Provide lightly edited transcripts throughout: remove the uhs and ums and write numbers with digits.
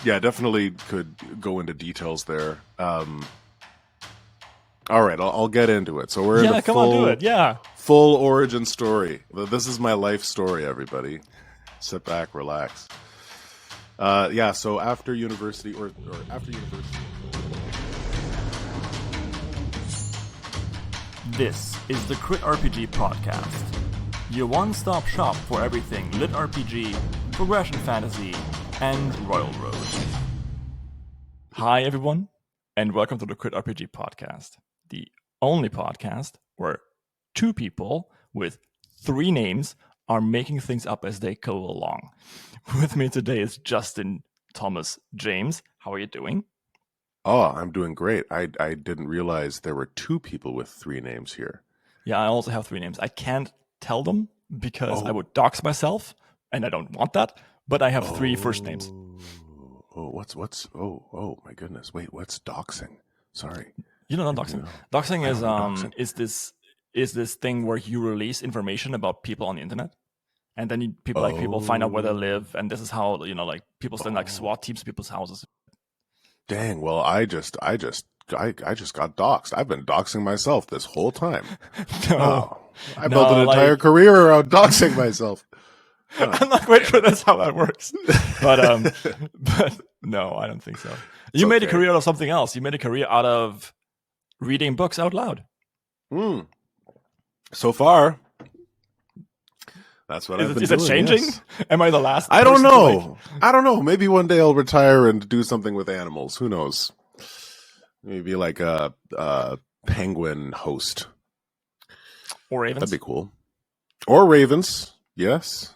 Yeah, definitely could go into details there. All right, I'll get into it. So we're in a full origin story. This is my life story, everybody. Sit back, relax. So after university or after university. This is the CritRPG Podcast, your one-stop shop for everything lit RPG, progression fantasy, and Royal Road. Hi everyone, and welcome to the CritRPG Podcast, the only podcast where two people with three names are making things up as they go along. With me today is Justin, Thomas, James. How are you doing? Oh, I'm doing great. I didn't realize there were two people with three names here. Yeah, I also have three names. I can't tell them because I would dox myself, and I don't want that, but I have three first names. Oh, my goodness. Wait, what's doxing? Sorry. You don't know doxing? Doxing is this thing where you release information about people on the internet, and then people find out where they live, and this is how people send SWAT teams to people's houses. Dang! Well, I just got doxed. I've been doxing myself this whole time. I built an entire career around doxing myself. I'm not quite sure that's how that works, but no, I don't think so. You made a career out of something else. You made a career out of reading books out loud. So far, that's what I've been doing. Is it changing? Yes. Am I the last? I don't know. I don't know. Maybe one day I'll retire and do something with animals. Who knows? Maybe like a penguin host. Or ravens. That'd be cool. Or ravens. Yes,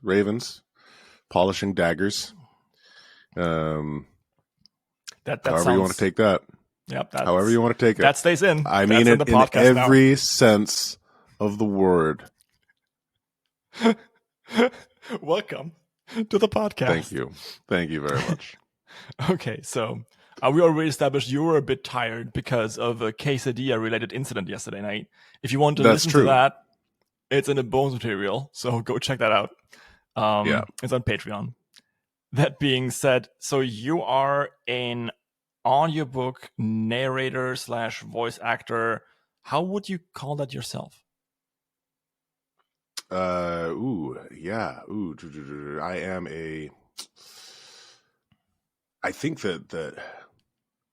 ravens. Polishing daggers. However you want to take that. Yep. However you want to take it. That stays in. I mean it in every sense of the word. Welcome to the podcast. Thank you very much. Okay, so we already established you were a bit tired because of a quesadilla related incident yesterday night. If you want to listen to that, it's in the bonus material, so go check that out. It's on Patreon. That being said, so you are an audiobook narrator / voice actor. How would you call that yourself? I am I think that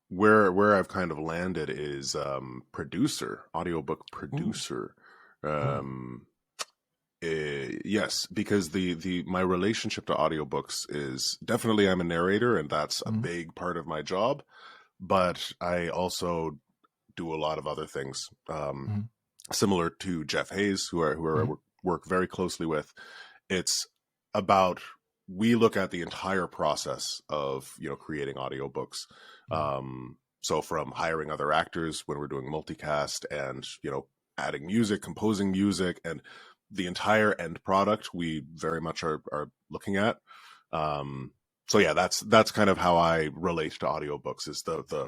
where I've kind of landed is audiobook producer. Yes, because my relationship to audiobooks is definitely I'm a narrator, and that's a big part of my job, but I also do a lot of other things. Similar to Jeff Hayes, who I work very closely with. It's about, we look at the entire process of creating audiobooks. So from hiring other actors when we're doing multicast, and adding music, composing music, and the entire end product we very much are looking at. So yeah, that's kind of how I relate to audiobooks, is the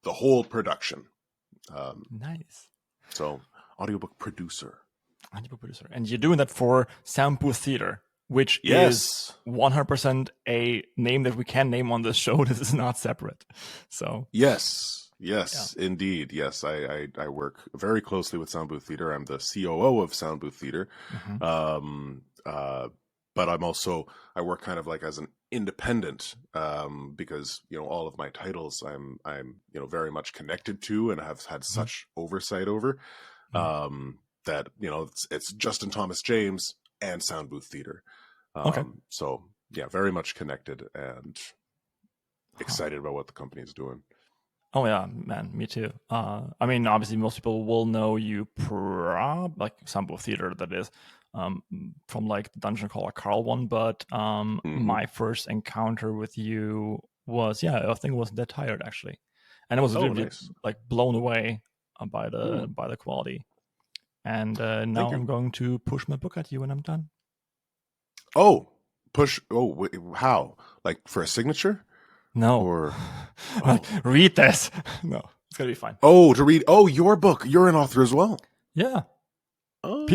whole production. Nice. So audiobook producer. And you're doing that for Soundbooth Theater, which is 100% a name that we can name on this show. This is not separate. So yes, indeed. Yes, I work very closely with Soundbooth Theater. I'm the COO of Soundbooth Theater. But I work kind of like as an independent, because all of my titles I'm very much connected to and have had such oversight over. That it's Justin, Thomas, James, and Soundbooth Theater. So yeah, very much connected and excited about what the company is doing. Oh yeah, man, me too. I mean, obviously, most people will know you like Soundbooth Theater, that is, from like the Dungeon Crawler Carl one. But my first encounter with you was I think it wasn't that tired actually, and I was really like blown away by the quality. And now I'm going to push my book at you when I'm done. Oh, push! Oh, how? Like for a signature? No. Or like, read this. No, it's gonna be fine. Oh, to read. Oh, your book. You're an author as well. Yeah. Oh,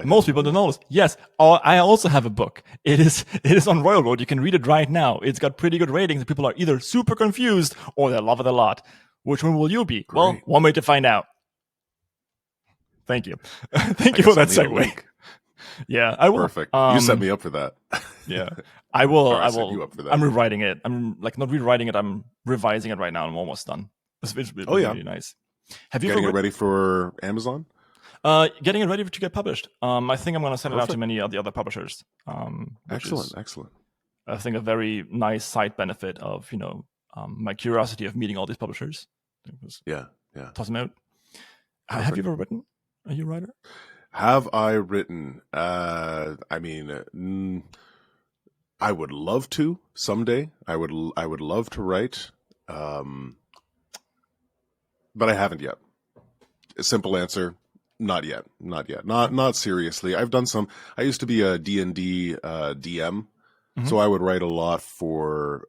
Most people don't know this. Yes, I also have a book. It is on Royal Road. You can read it right now. It's got pretty good ratings, and people are either super confused or they love it a lot. Which one will you be? Great. Well, one way to find out. Thank you. Thank you for that segue. Yeah, I will. Perfect. You set me up for that. Yeah, I will. Or I set will. you up for that. I'm rewriting it. I'm like not rewriting it. I'm revising it right now. I'm almost done. It's really nice. Have you getting it ready for Amazon? Getting it ready to get published. I think I'm going to send it out to many of the other publishers. Excellent. I think a very nice side benefit of my curiosity of meeting all these publishers. Yeah. Toss them out. Have you ever written? Are you a writer? Have I written? I mean, I would love to someday. I would love to write, but I haven't yet. A simple answer. Not yet. Not seriously. I've done some. I used to be a D&D DM, so I would write a lot for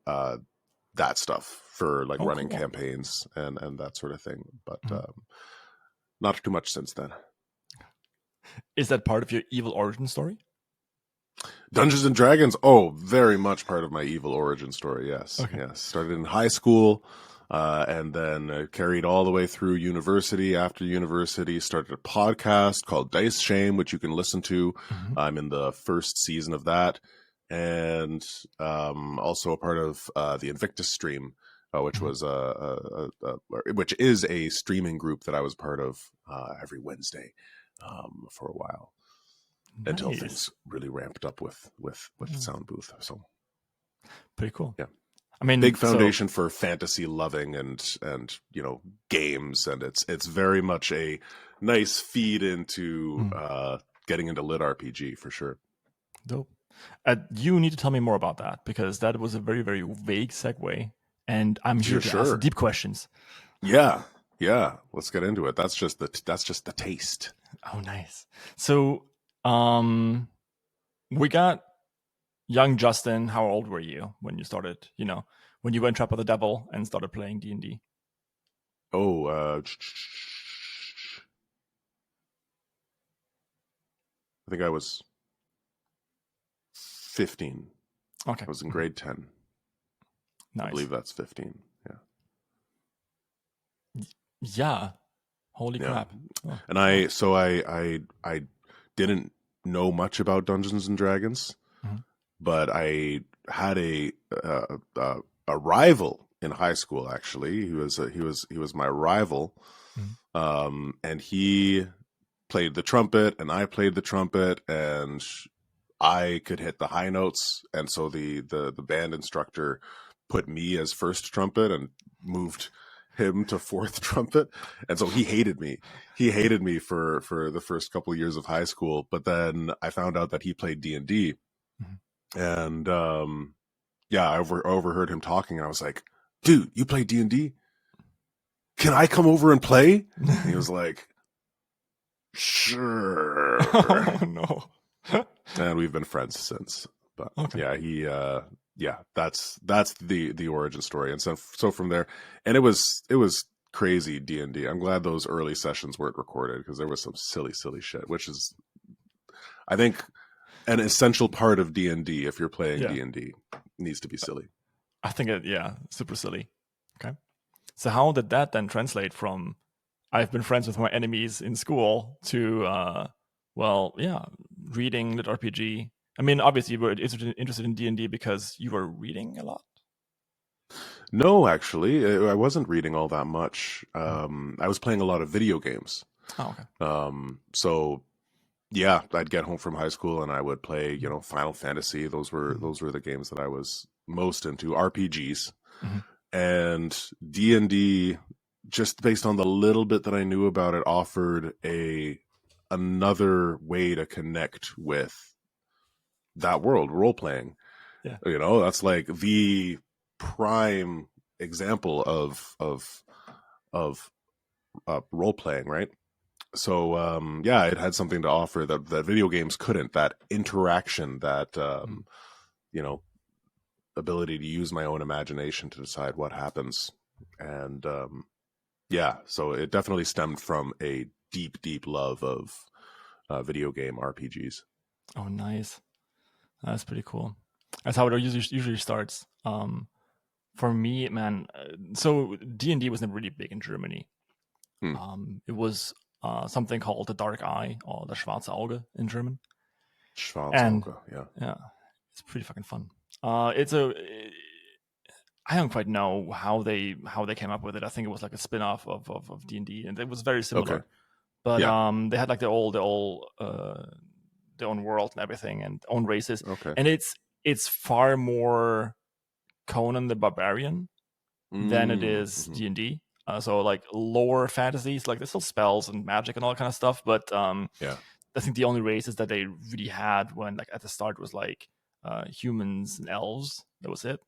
that stuff, for like running campaigns and that sort of thing. But not too much since then. Is that part of your evil origin story? Dungeons and Dragons? Oh, very much part of my evil origin story. Yes. Okay. Yes. Started in high school. And then carried all the way through university. After university, started a podcast called Dice Shame, which you can listen to. I'm in the first season of that, and also a part of the Invictus stream, which was which is a streaming group that I was part of every Wednesday for a while, until things really ramped up with Soundbooth. So pretty cool. Yeah. I mean, big foundation for fantasy loving and games, and it's very much a nice feed into getting into lit RPG for sure. Dope. You need to tell me more about that, because that was a very, very vague segue, and I'm here to ask deep questions. Yeah. Let's get into it. That's just the taste. Oh, nice. So, we got young Justin. How old were you when you started? When you went Trap of the Devil and started playing D&D? Oh, I think I was 15. Okay. I was in grade 10. Nice. I believe that's 15. Yeah. Holy crap. Oh. And I didn't know much about Dungeons and Dragons, but I had a rival in high school. Actually, he was my rival, and he played the trumpet, and I played the trumpet, and I could hit the high notes, and so the band instructor put me as first trumpet and moved him to fourth trumpet, and so he hated me. He hated me for the first couple of years of high school. But then I found out that he played D&D, and I overheard him talking, and I was like, "Dude, you play D&D? Can I come over and play?" And he was like, "Sure." Oh no. And we've been friends since. But that's the origin story. And so from there, and it was crazy D&D. I'm glad those early sessions weren't recorded, because there was some silly shit, which is, I think, an essential part of D&D. If you're playing D&D, needs to be silly. I think super silly. Okay. So how did that then translate from I've been friends with my enemies in school to reading lit RPG? I mean, obviously you were interested in D&D because you were reading a lot. No, actually, I wasn't reading all that much. I was playing a lot of video games. Oh, okay. So yeah, I'd get home from high school and I would play, Final Fantasy. Those were the games that I was most into, RPGs. And D&D, just based on the little bit that I knew about it, offered another way to connect with that world, role playing. Yeah. That's like the prime example of role playing, right? So it had something to offer that video games couldn't. That interaction, that ability to use my own imagination to decide what happens, and so it definitely stemmed from a deep love of video game RPGs. Oh, nice. That's pretty cool. That's how it usually starts. For me, man, so D&D was never really big in Germany. It was something called the Dark Eye or the Schwarze Auge in German. Schwarze And Auge, yeah, it's pretty fucking fun. I don't quite know how they came up with it. I think it was like a spin-off of D&D, and it was very similar. Okay. But they had like their own world and everything, and own races. Okay. And it's far more Conan the Barbarian than it is D&D. So like lower fantasies, like there's still spells and magic and all that kind of stuff. But I think the only races that they really had when like at the start was like humans and elves. That was it.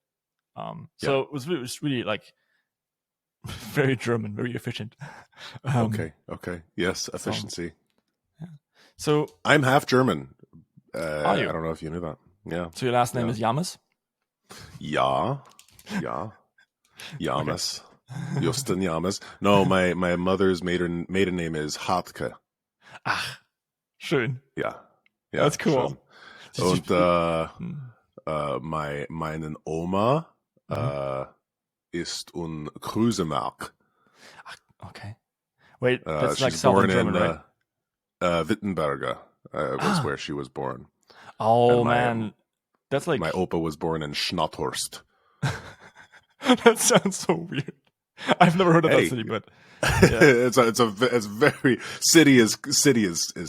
So it was really like very German, very efficient. Okay. Yes, efficiency. So I'm half German. Are you? I don't know if you knew that. Yeah. So your last name is Yamas? Ja. Yamas. Justin Yamas. No, my mother's maiden name is Hartke. Ach, schön. Ja. That's cool. Schön. Und meine Oma ist un Krüsemark. Okay. Wait, that's like she's Southern born German, right? Wittenberger was where she was born. Oh, man. That's like... My opa was born in Schnotthorst. That sounds so weird. I've never heard of that city, but... Yeah. it's very... City is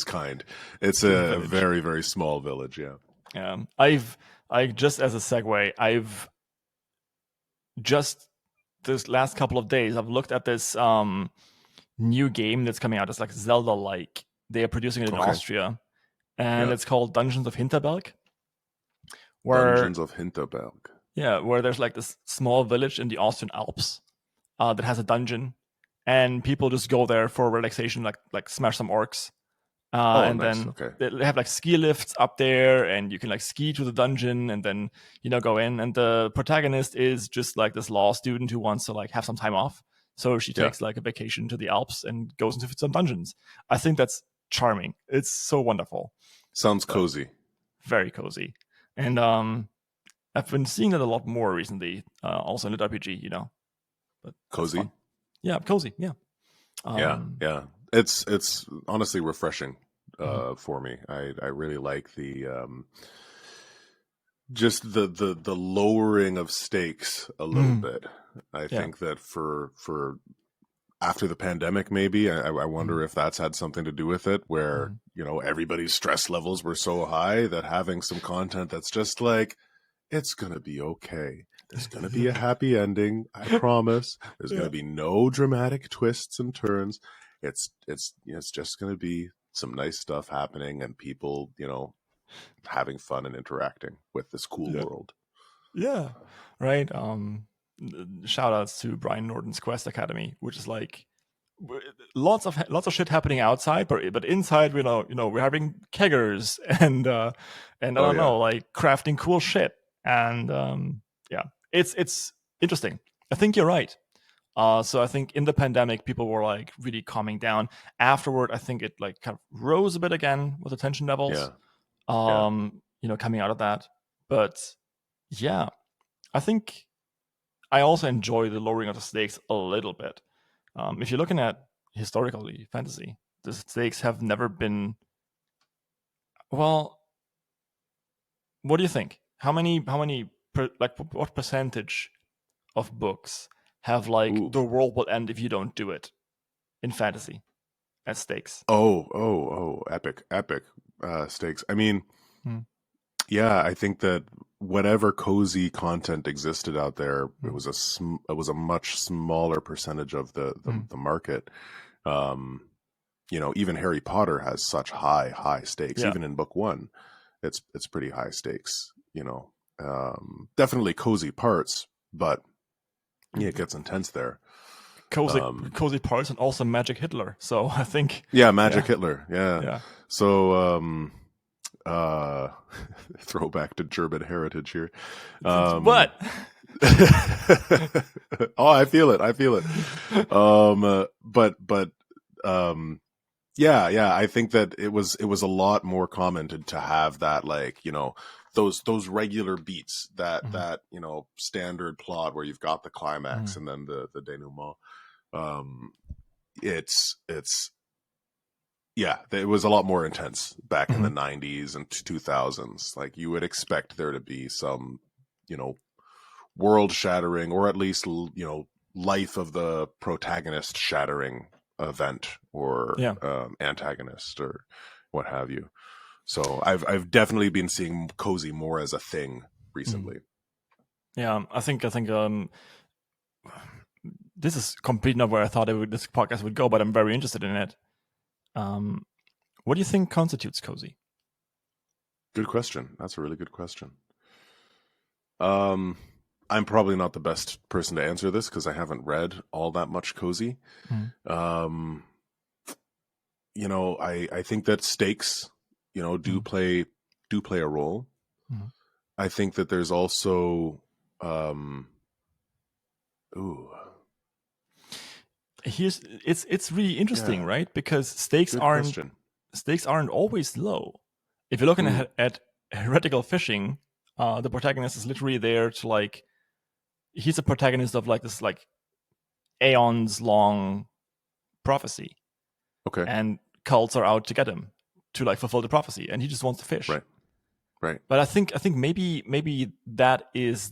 kind. It's a very, very small village, yeah. Yeah. I just as a segue, I've just this last couple of days, I've looked at this new game that's coming out. It's like Zelda-like. They are producing it in Austria, and it's called Dungeons of Hinterberg. Dungeons of Hinterberg. Yeah, where there's like this small village in the Austrian Alps that has a dungeon, and people just go there for relaxation, like smash some orcs. And nice. Then they have like ski lifts up there, and you can like ski to the dungeon and then, go in. And the protagonist is just like this law student who wants to like have some time off. So she takes like a vacation to the Alps and goes into some dungeons. I think that's charming. It's so wonderful. Sounds cozy. Very cozy. And I've been seeing that a lot more recently, also in the RPG, But cozy? Yeah, cozy, yeah. Yeah. It's honestly refreshing for me. I really like the just the lowering of stakes a little bit. I think that for after the pandemic, maybe I wonder if that's had something to do with it, where everybody's stress levels were so high that having some content that's just like, it's gonna be okay. There's going to be a happy ending, I promise. There's going to be no dramatic twists and turns. It's just going to be some nice stuff happening and people, having fun and interacting with this cool world. Yeah, right. Shout outs to Brian Norton's Quest Academy, which is like lots of shit happening outside, but inside, we're having keggers and I don't know, like crafting cool shit and It's interesting. I think you're right. So I think in the pandemic, people were like really calming down. Afterward, I think it like kind of rose a bit again with the tension levels. Coming out of that. But yeah, I think I also enjoy the lowering of the stakes a little bit. If you're looking at historically fantasy, the stakes have never been. Well, what do you think? How many? What percentage of books have like the world will end if you don't do it in fantasy as stakes? Epic stakes. I mean, I think that whatever cozy content existed out there, it was a much smaller percentage of the market. Even Harry Potter has such high stakes. Even in book 1, it's pretty high stakes. Definitely cozy parts, but it gets intense there. Cozy parts and also Magic Hitler. So I think Magic Hitler. Yeah. So throwback to German heritage here. What? I feel it. Yeah. I think that it was a lot more common to have that, like, you know, those regular beats, that you know, standard plot where you've got the climax and then the denouement. It's yeah, it was a lot more intense back in the 90s and 2000s. Like, you would expect there to be some, you know, world shattering, or at least, you know, life of the protagonist shattering event, or antagonist, or what have you. So I've definitely been seeing cozy more as a thing recently. Yeah, I think this is completely not where I thought this podcast would go, but I'm very interested in it. What do you think constitutes cozy? Good question. That's a really good question. I'm probably not the best person to answer this because I haven't read all that much cozy. You know, I think that stakes, you know, do play a role. I think that there's also it's really interesting, right? Because stakes aren't always low. If you're looking at heretical fishing, the protagonist is literally there to, like, he's a protagonist of, like, this, like, aeons long prophecy. Okay. And cults are out to get him to, like, fulfill the prophecy, and he just wants to fish. Right. But I think maybe that is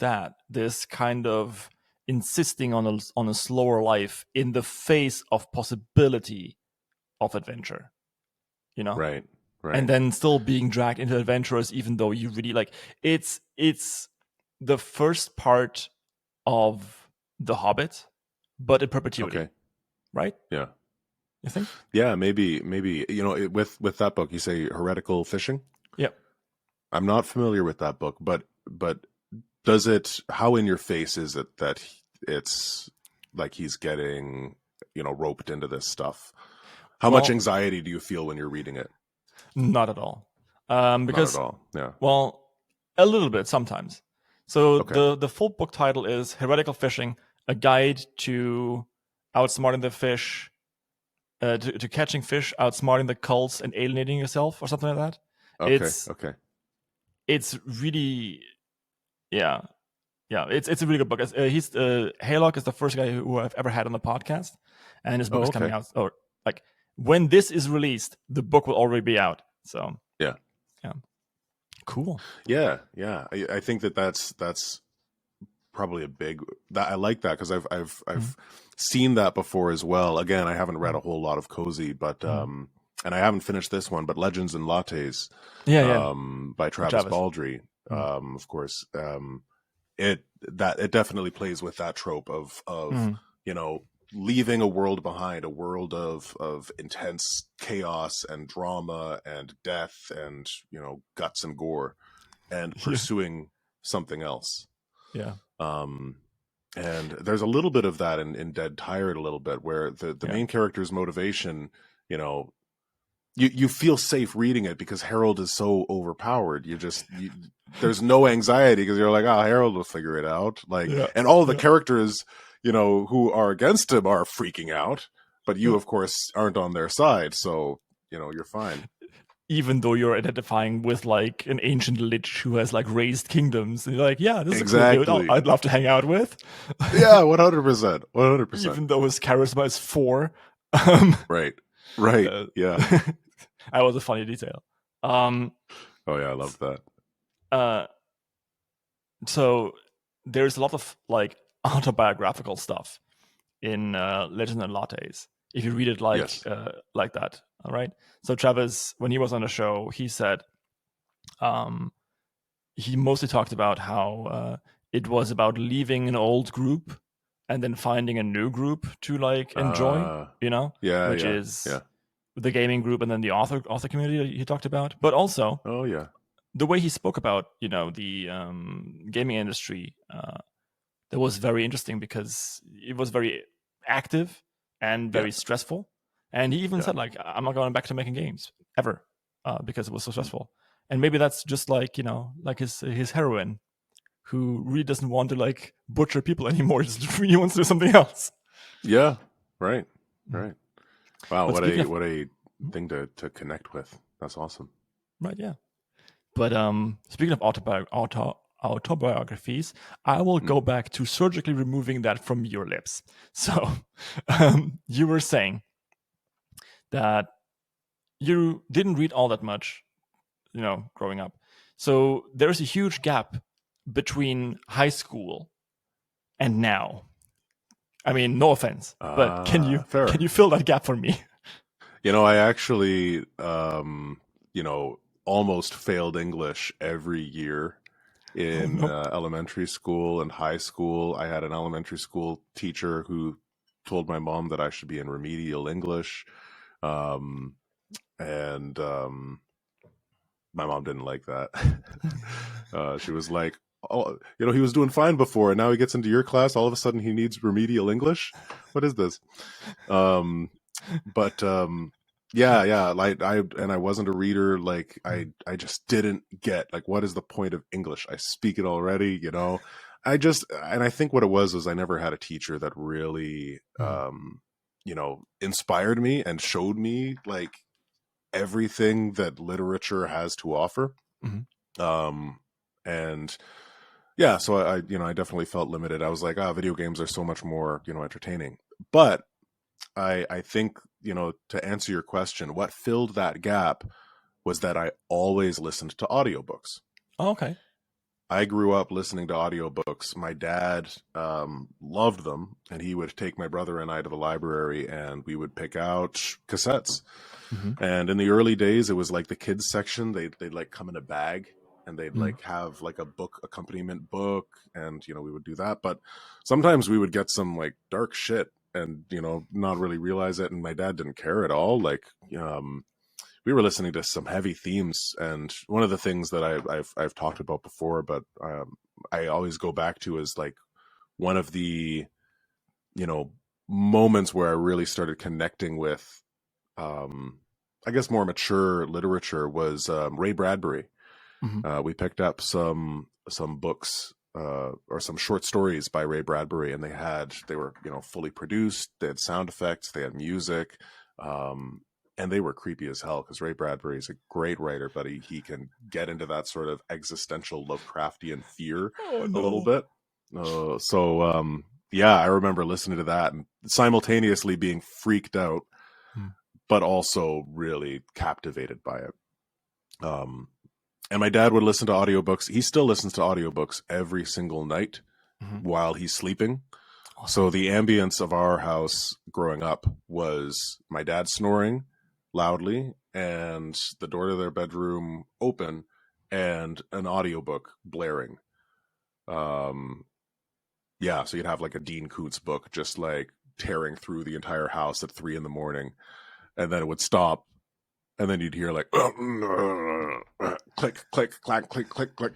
this kind of insisting on a slower life in the face of possibility of adventure, you know? Right. And then still being dragged into adventures, even though you really, like, it's the first part of The Hobbit, but in perpetuity. Okay. Right? Yeah. You think? Yeah, maybe, you know, with that book, you say heretical fishing? Yep. I'm not familiar with that book, but does it, how in your face is it that it's like he's getting, you know, roped into this stuff? How much anxiety do you feel when you're reading it? Not at all. Because, not at all. Yeah. Well, a little bit sometimes. So Okay. the full book title is Heretical Fishing: A Guide to Outsmarting the Fish, to catching fish, outsmarting the cults, and alienating yourself, or something like that. Okay. It's really, yeah. It's a really good book. He's Haylock is the first guy who I've ever had on the podcast, and his book is coming out. Or, like, when this is released, the book will already be out. So yeah, cool. Yeah. I think that's probably a big. I like that because I've seen that before as well. Again, I haven't read a whole lot of cozy, but and I haven't finished this one. But Legends and Lattes, by Travis Baldree, of course. It definitely plays with that trope of you know, leaving a world behind, a world of intense chaos and drama and death and, you know, guts and gore, and pursuing something else. Yeah. And there's a little bit of that in Dead Tired, a little bit, where the main character's motivation, you know, you feel safe reading it because Harold is so overpowered. There's no anxiety because you're like, oh, Harold will figure it out. Like, and all the characters, you know, who are against him are freaking out, but you, of course, aren't on their side. So, you know, you're fine. Even though you're identifying with, like, an ancient lich who has, like, raised kingdoms, and you're like, yeah, this is a cool dude I'd love to hang out with. Yeah, 100%. Even though his charisma is 4. Right. Yeah. That was a funny detail. Oh yeah, I love that. So there's a lot of, like, autobiographical stuff in Legends and Lattes. If you read it like that, all right. So Travis, when he was on the show, he said he mostly talked about how it was about leaving an old group and then finding a new group to, like, enjoy, you know, which is the gaming group and then the author community that he talked about, but also the way he spoke about, you know, the gaming industry. That was very interesting because it was very active and very stressful. And he even said, like, I'm not going back to making games ever because it was so stressful. And maybe that's just, like, you know, like his heroine, who really doesn't want to, like, butcher people anymore. He just really wants to do something else. Yeah, right. Wow, what a thing to connect with. That's awesome. Right, yeah. But speaking of autobiographies, I will go back to surgically removing that from your lips. So you were saying that you didn't read all that much, growing up. So there's a huge gap between high school and now. I mean, no offense, but can you fill that gap for me? I actually, almost failed English every year in elementary school and high school. I had an elementary school teacher who told my mom that I should be in remedial English. And my mom didn't like that. She was like, oh, he was doing fine before, and now he gets into your class. All of a sudden, he needs remedial English. What is this? Yeah. Like I wasn't a reader. Like I just didn't get, like, what is the point of English? I speak it already. And I think what it was I never had a teacher that really, inspired me and showed me like everything that literature has to offer. And yeah, so I definitely felt limited. I was like, video games are so much more, entertaining. But I think, to answer your question, what filled that gap was that I always listened to audiobooks. Oh, okay. I grew up listening to audiobooks. My dad loved them, and he would take my brother and I to the library, and we would pick out cassettes. And in the early days, it was like the kids section. They'd like come in a bag, and they'd like have like a book accompaniment book, and we would do that. But sometimes we would get some like dark shit and not really realize it, and my dad didn't care at all. Like we were listening to some heavy themes, and one of the things that I've talked about before, but I always go back to is like one of the moments where I really started connecting with I guess more mature literature was Ray Bradbury. We picked up some books or some short stories by Ray Bradbury, and they were fully produced. They had sound effects, they had music, and they were creepy as hell, because Ray Bradbury is a great writer, but he can get into that sort of existential Lovecraftian fear a little bit. Yeah, I remember listening to that and simultaneously being freaked out, but also really captivated by it. And my dad would listen to audiobooks. He still listens to audiobooks every single night while he's sleeping. So the ambience of our house growing up was my dad snoring loudly and the door to their bedroom open and an audiobook blaring. Yeah, so you'd have like a Dean Koontz book just like tearing through the entire house at 3 a.m, and then it would stop, and then you'd hear like click, click, clack, click, click, click.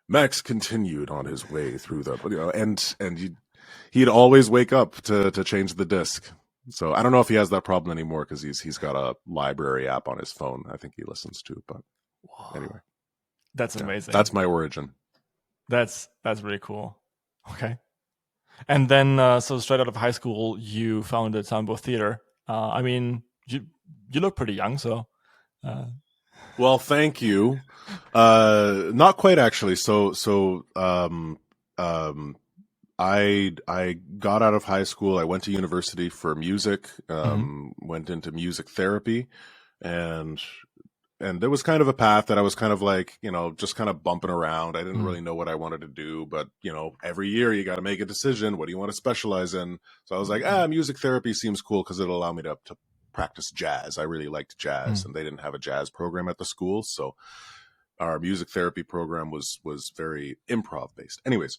Max continued on his way through the, and he'd always wake up to change the disc. So I don't know if he has that problem anymore, because he's got a library app on his phone, I think he listens to. But anyway, that's amazing. That's my origin. That's really cool. Okay. And then, so straight out of high school, you founded Soundbooth Theater. I mean, you look pretty young, so. Well, thank you. Not quite, actually. So, I got out of high school. I went to university for music. Went into music therapy, and there was kind of a path that I was kind of like, just kind of bumping around. I didn't really know what I wanted to do, but every year you got to make a decision. What do you want to specialize in? So I was like, music therapy seems cool because it'll allow me to practice jazz. I really liked jazz, and they didn't have a jazz program at the school, so our music therapy program was very improv based. Anyways,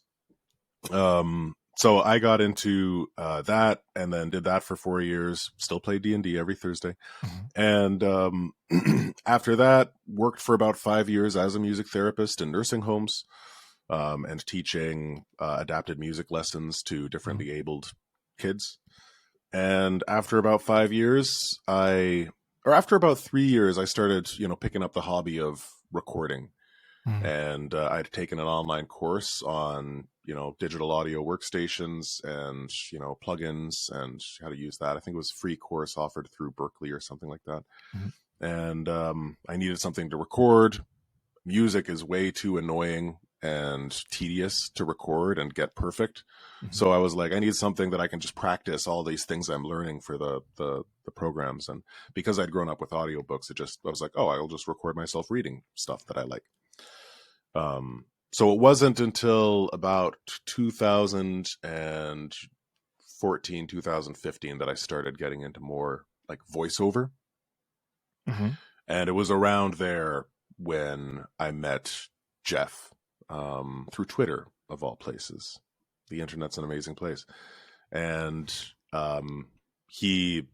so I got into that, and then did that for 4 years. Still play D&D every Thursday, and after that, worked for about 5 years as a music therapist in nursing homes, and teaching adapted music lessons to differently abled kids. And after about 5 years, after about 3 years, I started, picking up the hobby of recording. And I'd taken an online course on, digital audio workstations and, plugins and how to use that. I think it was a free course offered through Berkeley or something like that. And I needed something to record. Music is way too annoying and tedious to record and get perfect. So I was like, I need something that I can just practice all these things I'm learning for the programs. And because I'd grown up with audiobooks, I was like, oh, I'll just record myself reading stuff that I like. So it wasn't until about 2014, 2015 that I started getting into more like voiceover. And it was around there when I met Jeff through Twitter, of all places. The internet's an amazing place. And he,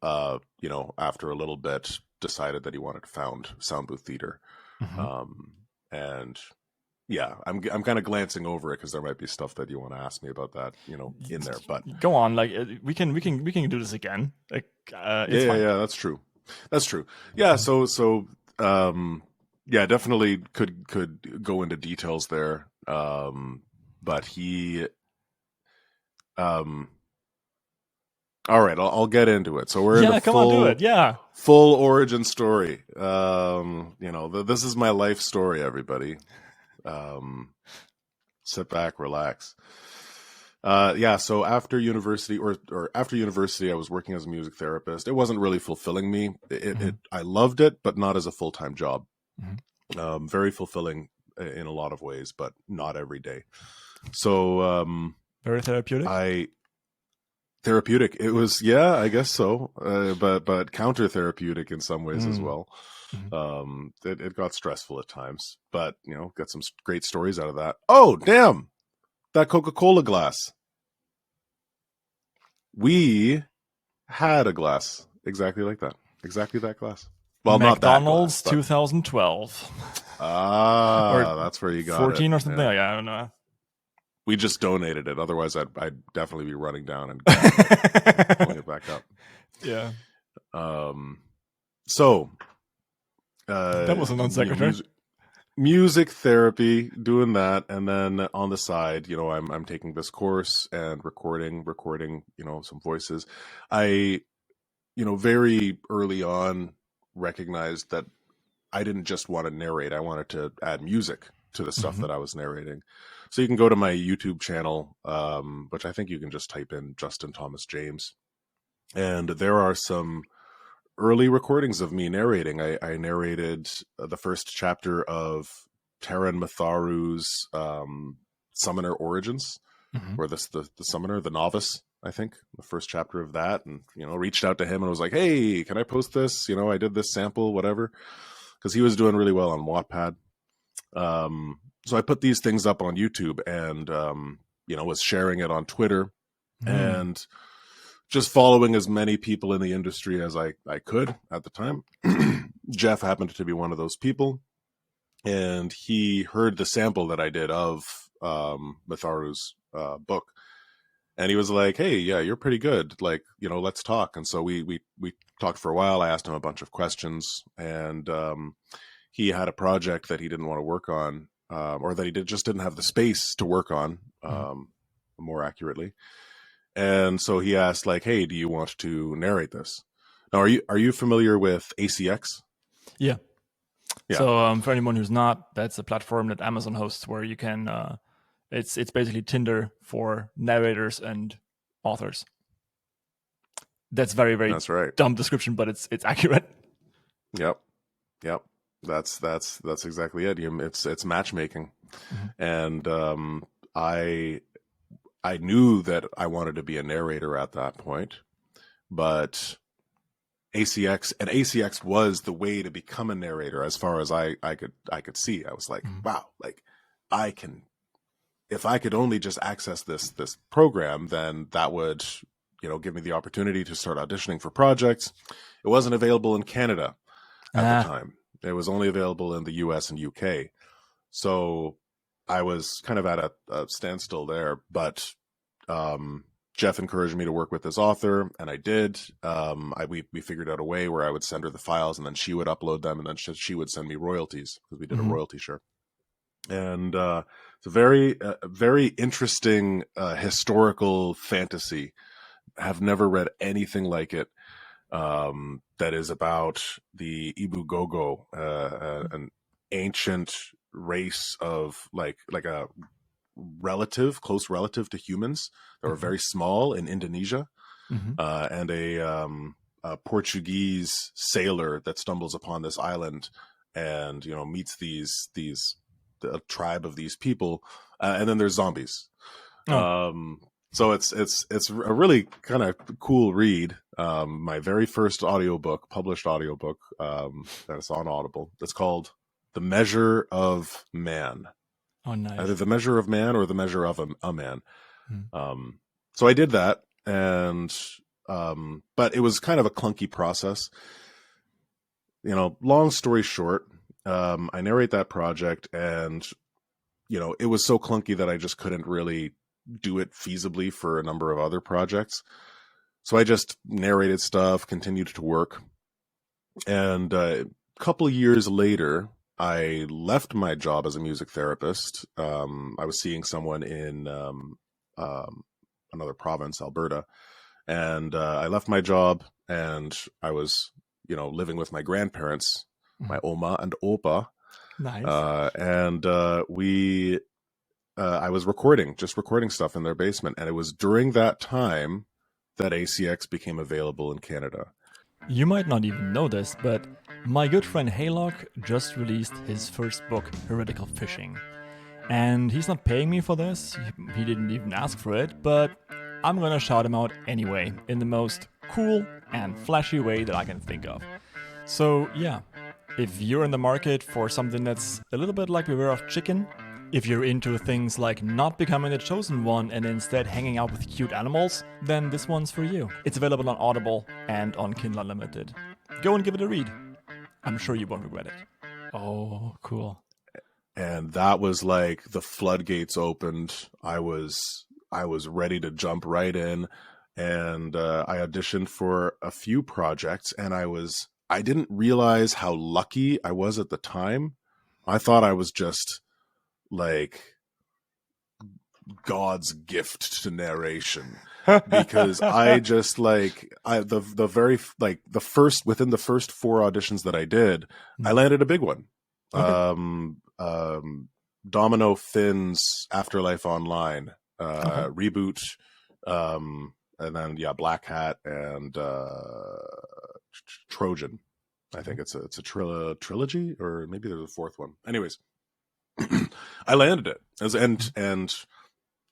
after a little bit, decided that he wanted to found Soundbooth Theater. And yeah, I'm kind of glancing over it because there might be stuff that you want to ask me about that, in there. But go on, like we can do this again. Like, it's fine. Yeah, that's true. Yeah, so yeah, definitely could go into details there. But he, all right, I'll get into it. So we're in the full origin story. This is my life story, everybody. Sit back, relax. So after university or after university, I was working as a music therapist. It wasn't really fulfilling me. I loved it, but not as a full-time job. Very fulfilling in a lot of ways, but not every day. So, very therapeutic. Therapeutic. It was, yeah, I guess so. But counter therapeutic in some ways as well. It got stressful at times, but got some great stories out of that. Oh, damn. That Coca-Cola glass. We had a glass exactly like that. Exactly that glass. Well, McDonald's not that glass, 2012. That's where you got 14 it. or something. Yeah, I don't know. We just donated it. Otherwise, I'd definitely be running down and pulling it back up. Yeah. So that was a non-sequitur. Music therapy, doing that, and then on the side, I'm taking this course and recording, some voices. I, very early on recognized that I didn't just want to narrate. I wanted to add music to the stuff that I was narrating. So you can go to my YouTube channel, which I think you can just type in Justin Thomas James, and there are some early recordings of me narrating. I narrated the first chapter of Taran Matharu's Summoner Origins, where the Summoner, the Novice, I think, the first chapter of that, and reached out to him and was like, hey, can I post this? I did this sample, whatever, because he was doing really well on Wattpad. So I put these things up on YouTube and was sharing it on Twitter and just following as many people in the industry as I could at the time. Jeff happened to be one of those people, and he heard the sample that I did of Matharu's book, and he was like, hey, yeah, you're pretty good. Like, let's talk. And so we talked for a while. I asked him a bunch of questions, and he had a project that he didn't want to work on, or that he just didn't have the space to work on, more accurately. And so he asked, like, hey, do you want to narrate this? Now, are you familiar with ACX? Yeah. So for anyone who's not, that's a platform that Amazon hosts where you can, it's basically Tinder for narrators and authors. That's very, very dumb description, but it's accurate. Yep. That's exactly it. It's matchmaking. And I knew that I wanted to be a narrator at that point, but ACX was the way to become a narrator as far as I could see. I was like, wow, like if I could only just access this program, then that would, give me the opportunity to start auditioning for projects. It wasn't available in Canada at the time. It was only available in the US and UK. So I was kind of at a standstill there, but Jeff encouraged me to work with this author, and I did. We figured out a way where I would send her the files, and then she would upload them, and then she would send me royalties because we did a royalty share. and it's a very interesting historical fantasy. Have never read anything like it. That is about the Ibu Gogo, an ancient race of like a close relative to humans that were very small in Indonesia, and a Portuguese sailor that stumbles upon this island and meets the tribe of these people, and then there's zombies. So it's a really kind of cool read. My very first published audiobook, that's on Audible. It's called The Measure of Man. Oh, nice. Either The Measure of Man or The Measure of a Man. So I did that, and but it was kind of a clunky process. Long story short, I narrate that project, and it was so clunky that I just couldn't really do it feasibly for a number of other projects. So I just narrated stuff, continued to work. And a couple of years later, I left my job as a music therapist. I was seeing someone in another province, Alberta. And I left my job, and I was, living with my grandparents, my Oma and Opa. Nice. And I was recording stuff in their basement, and it was during that time that ACX became available in Canada. You might not even know this, but my good friend Haylock just released his first book, Heretical Fishing. And he's not paying me for this, he didn't even ask for it, but I'm gonna shout him out anyway, in the most cool and flashy way that I can think of. So yeah, if you're in the market for something that's a little bit like Beware of Chicken, if you're into things like not becoming the chosen one and instead hanging out with cute animals, then this one's for you. It's available on Audible and on Kindle Unlimited. Go and give it a read. I'm sure you won't regret it. Oh, cool. And that was like the floodgates opened. I was ready to jump right in, and I auditioned for a few projects, and I didn't realize how lucky I was at the time. I thought I was just like God's gift to narration, because I just within the first 4 auditions that I did, I landed a big one. Okay. Domino Finn's Afterlife Online, reboot, and then Black Hat and Trojan. I think it's a trilogy, or maybe there's a 4th one. Anyways, I landed it, and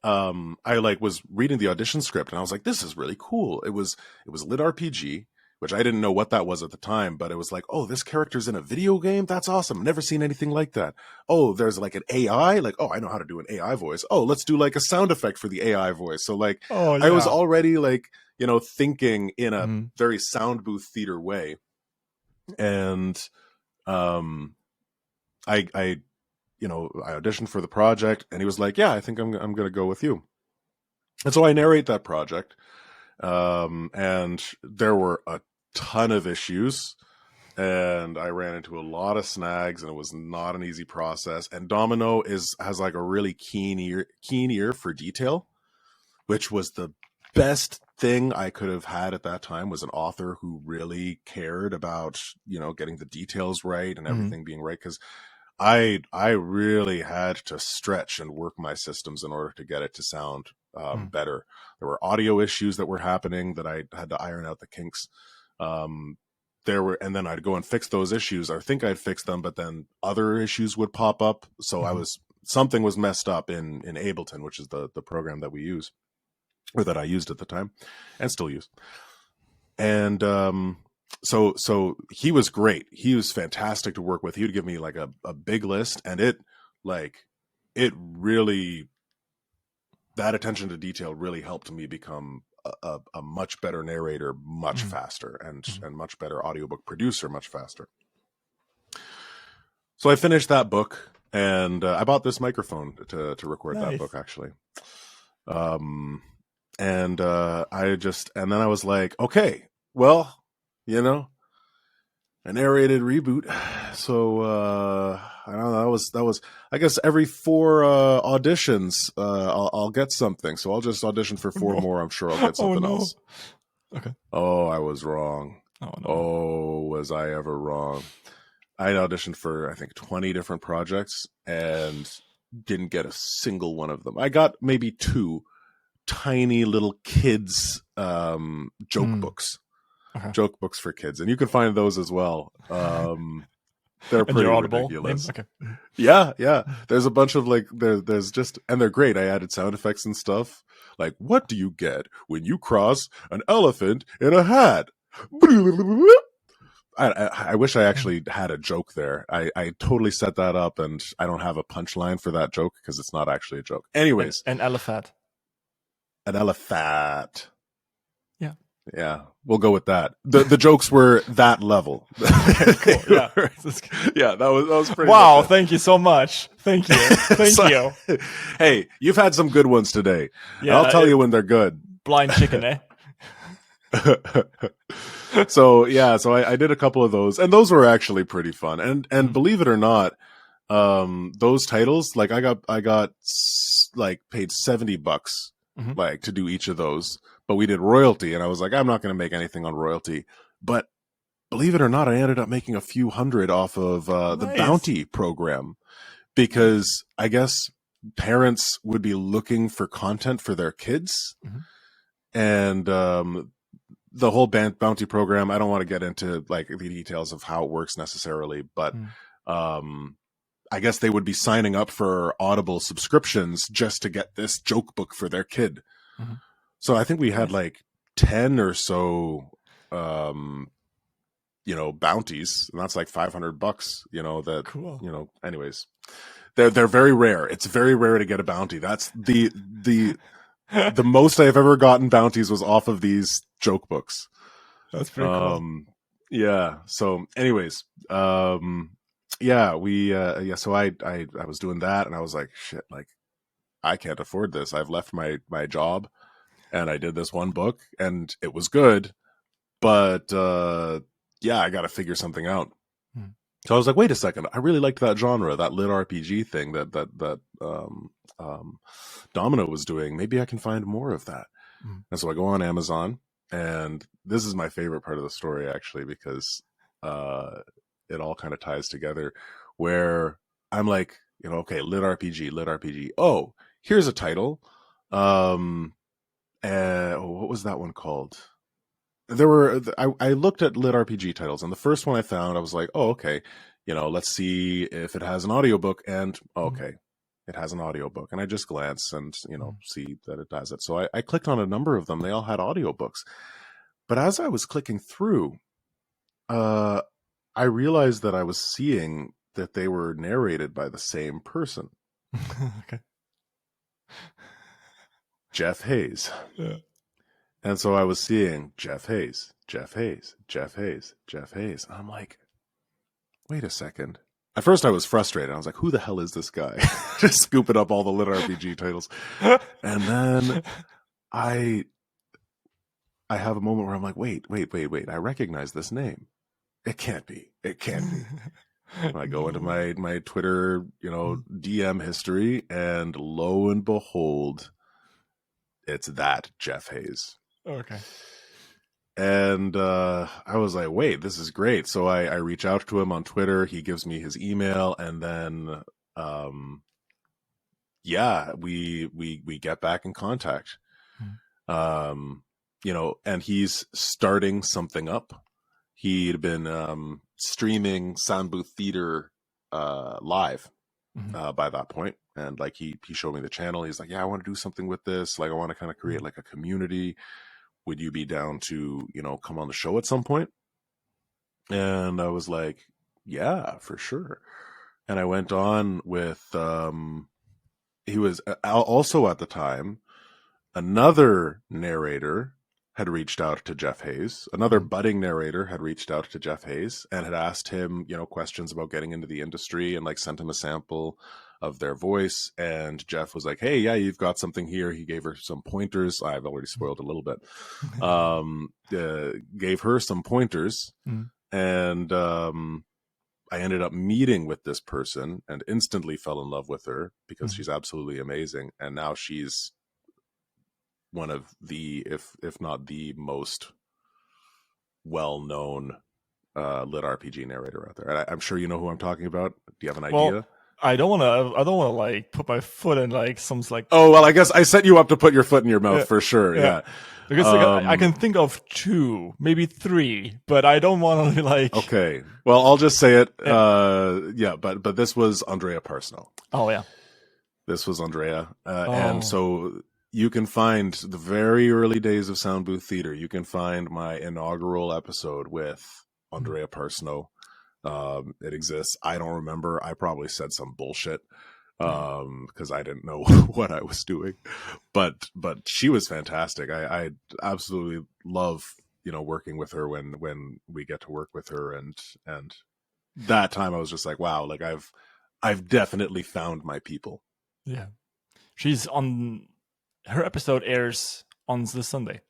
I was reading the audition script, and I was like, this is really cool. It was lit RPG, which I didn't know what that was at the time, but it was like, oh, this character's in a video game? That's awesome. Never seen anything like that. Oh, there's like an AI? Like, oh, I know how to do an AI voice. Oh, let's do like a sound effect for the AI voice. So like, I was already like, thinking in a very Soundbooth Theater way. And I auditioned for the project, and he was like, yeah, I think I'm going to go with you. And so I narrate that project. And there were a ton of issues, and I ran into a lot of snags, and it was not an easy process. And Domino has like a really keen ear for detail, which was the best thing I could have had at that time, was an author who really cared about, getting the details right and everything being right. 'Cause I really had to stretch and work my systems in order to get it to sound better. There were audio issues that were happening that I had to iron out the kinks. And then I'd go and fix those issues, or think I'd fix them, but then other issues would pop up. So something was messed up in Ableton, which is the program that we use, or that I used at the time and still use. And so he was great. He was fantastic to work with. He would give me like a big list, and it really, that attention to detail really helped me become a much better narrator much faster, and much better audiobook producer much faster. So I finished that book, and I bought this microphone to record that book, actually. And then I was like, okay, well, I narrated reboot, so I don't know, that was. I guess every 4 auditions, I'll get something. So I'll just audition for 4 more. I'm sure I'll get something else. Okay. Oh, I was wrong. Oh no. Oh, was I ever wrong? I had auditioned for, I think, 20 different projects and didn't get a single one of them. I got maybe 2 tiny little kids joke books. Okay. Joke books for kids. And you can find those as well. They're pretty ridiculous. Okay. Yeah. There's a bunch of like, there's just, and they're great. I added sound effects and stuff. Like, what do you get when you cross an elephant in a hat? I wish I actually had a joke there. I totally set that up, and I don't have a punchline for that joke because it's not actually a joke. Anyways. An elephant. An elephant. Yeah. We'll go with that. The jokes were that level. Okay, cool. Yeah. Yeah, that was pretty wow, thank you so much. Thank you. Thank you. Hey, you've had some good ones today. Yeah, I'll tell you when they're good. Blind chicken, eh? So I did a couple of those, and those were actually pretty fun. And believe it or not, those titles, like I got like paid $70 like to do each of those. But we did royalty, and I was like, I'm not going to make anything on royalty. But believe it or not, I ended up making a few hundred off of the bounty program, because I guess parents would be looking for content for their kids. And the whole bounty program, I don't want to get into like the details of how it works necessarily, but I guess they would be signing up for Audible subscriptions just to get this joke book for their kid. So I think we had like 10 or so, bounties, and that's like $500, cool. Anyways, they're very rare. It's very rare to get a bounty. That's the most I've ever gotten bounties was off of these joke books. That's pretty cool. Yeah. So anyways, so I was doing that, and I was like, shit, like I can't afford this. I've left my job. And I did this one book, and it was good, but I got to figure something out. So I was like, wait a second, I really liked that genre, that lit RPG thing that Domino was doing. Maybe I can find more of that. And so I go on Amazon, and this is my favorite part of the story, actually, because it all kind of ties together. Where I'm like, okay, lit RPG. Oh, here's a title. What was that one called? I looked at lit RPG titles, and the first one I found, I was like, oh, okay, let's see if it has an audiobook, and okay, it has an audiobook. And I just glance and, see that it does it. So I clicked on a number of them. They all had audiobooks. But as I was clicking through, I realized that I was seeing that they were narrated by the same person. Okay. Jeff Hayes. Yeah. And so I was seeing Jeff Hayes. And I'm like, wait a second. At first I was frustrated. I was like, who the hell is this guy? Just scooping up all the lit RPG titles. And then I have a moment where I'm like, wait. I recognize this name. It can't be. And I go into my Twitter, DM history, and lo and behold, it's that Jeff Hayes. Okay. And I was like, wait, this is great. So I reach out to him on Twitter. He gives me his email, and then we get back in contact. And he's starting something up. He'd been streaming Soundbooth Theater live by that point. And like he showed me the channel. He's like, yeah, I want to do something with this. Like, I want to kind of create like a community. Would you be down to, come on the show at some point? And I was like, yeah, for sure. And I went on with, he was also at the time, another narrator had reached out to Jeff Hayes. Another budding narrator had reached out to Jeff Hayes and had asked him, questions about getting into the industry, and like sent him a sample of their voice. And Jeff was like, hey, yeah, you've got something here. He gave her some pointers. I've already spoiled a little bit. Gave her some pointers. And I I ended up meeting with this person and instantly fell in love with her because she's absolutely amazing. And now she's one of the, if not the most well-known lit RPG narrator out there. And I'm sure you know who I'm talking about. Do you have an idea? Well, I don't want to like put my foot in like some like. Oh well, I guess I set you up to put your foot in your mouth for sure. Yeah. Because like, I can think of 2, maybe 3, but I don't want to be like. Okay, well, I'll just say it. But this was Andrea Parsno. Oh yeah, this was Andrea, and so you can find the very early days of Soundbooth Theater. You can find my inaugural episode with Andrea Parsno. It exists. I don't remember. I probably said some bullshit because I didn't know what I was doing, but she was fantastic. I absolutely love working with her when we get to work with her, and that time I was just like, wow, like I've definitely found my people. Yeah, she's on. Her episode airs on this Sunday.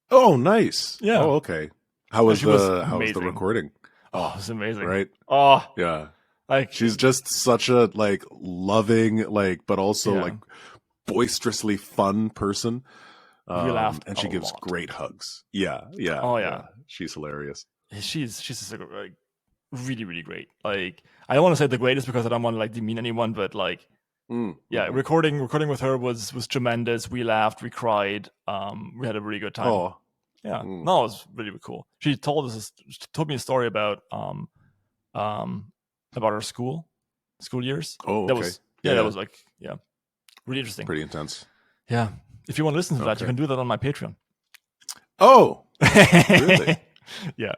Oh, nice. Yeah. Oh, okay. How was the recording? Oh, it's amazing. Right? Oh, yeah. Like she's just such a like loving, like, but also like boisterously fun person. We laughed and she gives great hugs. Yeah. Yeah. Oh yeah. She's hilarious. She's just like really, really great. Like I don't want to say the greatest because I don't want to like demean anyone, but like recording with her was tremendous. We laughed, we cried, we had a really good time. Oh. Yeah. No, it was really, really cool. She told me a story about her school years. Oh, that okay. was that was like really interesting. Pretty intense. Yeah. If you want to listen to that, you can do that on my Patreon. Oh, really? Yeah.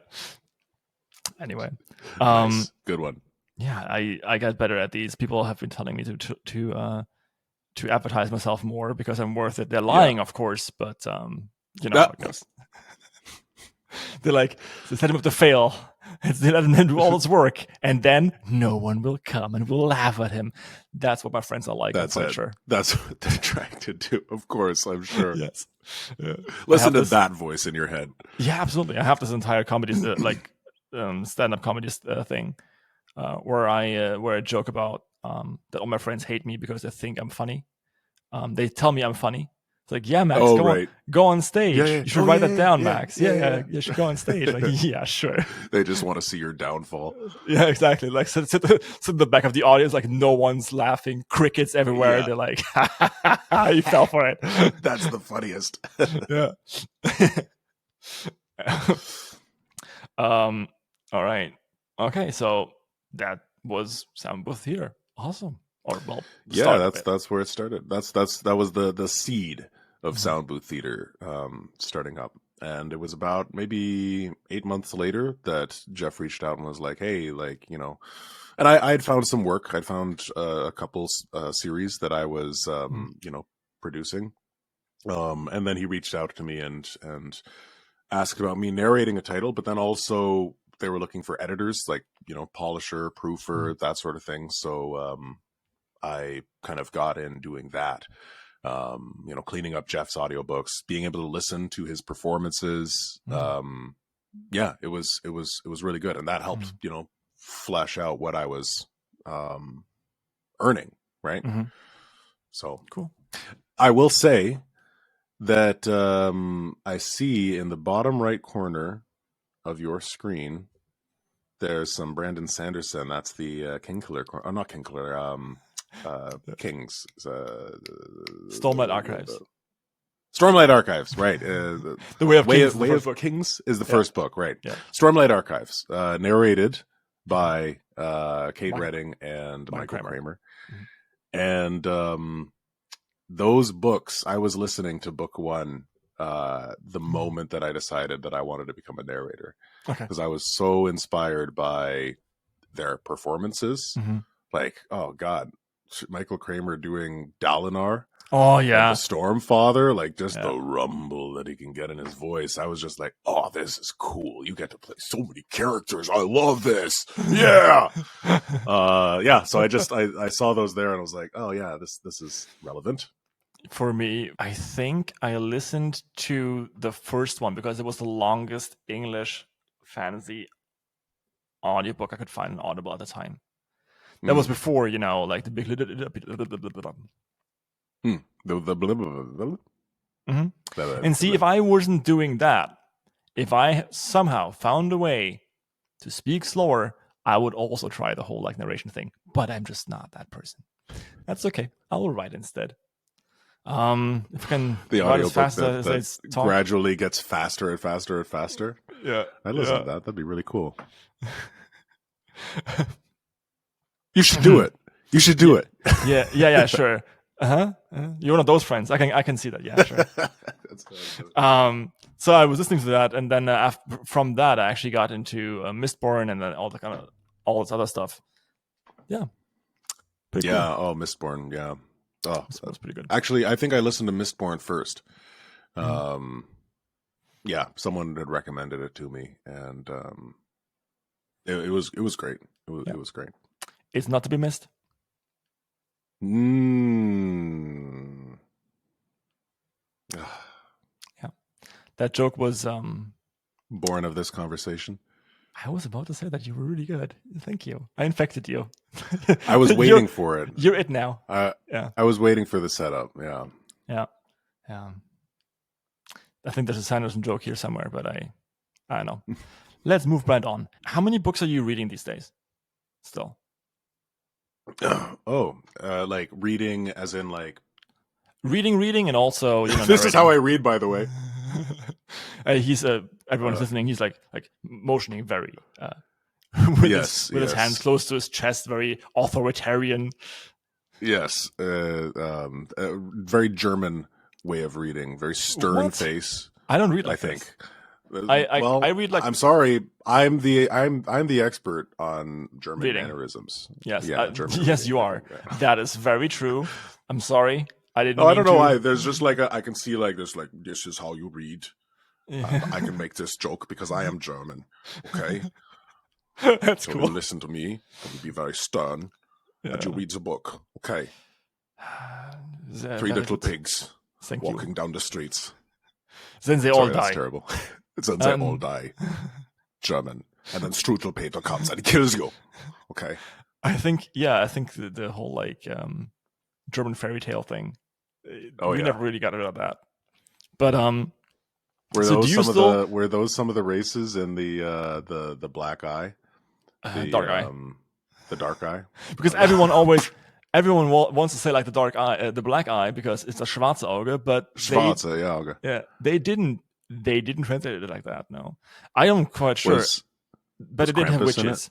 Anyway, nice. Good one. Yeah, I got better at these. People have been telling me to advertise myself more because I'm worth it. They're lying, of course, but you know how it goes. They set him up to fail. They let him do all this work, and then no one will come and will laugh at him. That's what my friends are like. That's it. Sure. That's what they're trying to do. Of course, I'm sure. Yes. Yeah. Listen to that voice in your head. Yeah, absolutely. I have this entire comedy stand-up comedy thing where I joke about that all my friends hate me because they think I'm funny. They tell me I'm funny. It's like, yeah, Max, go on stage. Yeah. You should write that down, Max. Yeah, you should go on stage. Like, yeah, sure. They just want to see your downfall. Yeah, exactly. Like, sit in the back of the audience, like no one's laughing, crickets everywhere. Yeah. They're like, you fell for it. That's the funniest. Yeah. All right. Okay, so that was Soundbooth Theater. Awesome. That's where it started. That was the seed of Soundbooth Theater starting up, and it was about maybe 8 months later that Jeff reached out and was like, "Hey, like, you know," and I had found some work. I'd found a couple series that I was producing, and then he reached out to me and asked about me narrating a title, but then also they were looking for editors, like, polisher, proofer, that sort of thing. So I kind of got in doing that, cleaning up Jeff's audiobooks, being able to listen to his performances. It was really good. And that helped, flesh out what I was earning. Right. Mm-hmm. So cool. I will say that I see in the bottom right corner of your screen, there's some Brandon Sanderson. That's the Kingkiller. Oh, not Kingkiller. Kings. Stormlight Archives. Stormlight Archives, right. The Way of Kings, Kings is the first book, right. Yeah. Stormlight Archives, narrated by Kate Redding and Michael Kramer. Mm-hmm. And those books, I was listening to book one the moment that I decided that I wanted to become a narrator. Because I was so inspired by their performances. Mm-hmm. Like, oh God, Michael Kramer doing Dalinar. Oh yeah, the Stormfather, like just the rumble that he can get in his voice. I was just like, oh, this is cool. You get to play so many characters. I love this. Yeah. So I saw those there and I was like, oh yeah, this is relevant. For me, I think I listened to the first one because it was the longest English fantasy audiobook I could find on Audible at the time. That was before, like the big. And see, if I wasn't doing that, if I somehow found a way to speak slower, I would also try the whole like narration thing. But I'm just not that person. That's okay. I will write instead. If I can the write audiobook as fast that as I talk. Gradually gets faster and faster and faster. Yeah, I listen to that. That'd be really cool. You should do it. You should do it. Yeah, sure. You're one of those friends. I can see that. Yeah, sure. So I was listening to that, and then from that, I actually got into Mistborn and then all this other stuff. Yeah. Pretty cool. Oh, Mistborn. Yeah. Oh, that's pretty good. Actually, I think I listened to Mistborn first. Yeah, someone had recommended it to me, and it was great. It was great. It's not to be missed. Yeah, that joke was born of this conversation. I was about to say that you were really good. Thank you. I infected you. I was waiting for it. You're it now. Yeah. I was waiting for the setup. Yeah. I think there's a Sanderson joke here somewhere, but I don't know. Let's move right on. How many books are you reading these days? Still. Like reading as in like reading and also this narrating. Is how I read, by the way. He's everyone's listening. He's like motioning very with his hands close to his chest, very authoritarian. Yes, very German way of reading, very stern face. I don't read like I think. I read like. I'm sorry. I'm the expert on German reading. Mannerisms. Yes, German yes, you are. Yeah. That is very true. I'm sorry. I didn't. I don't know why. There's just like I can see like this. Like this is how you read. I can make this joke because I am German. Okay, that's cool. You listen to me. I will be very stern. And you read the book. Okay. Three little pigs walking down the streets. Then they all die. That's terrible. Then they all die. German. And then Strudelpeter comes and he kills you. Okay. I think the whole like German fairy tale thing. We never really got rid of that. But were those some of the races in the black eye? Dark eye. The dark eye? Because everyone wants to say like the dark eye, the black eye, because it's a schwarze Auge, but Schwarze, Auge. Yeah, they didn't translate it like that. No, I am quite sure. But it didn't have witches.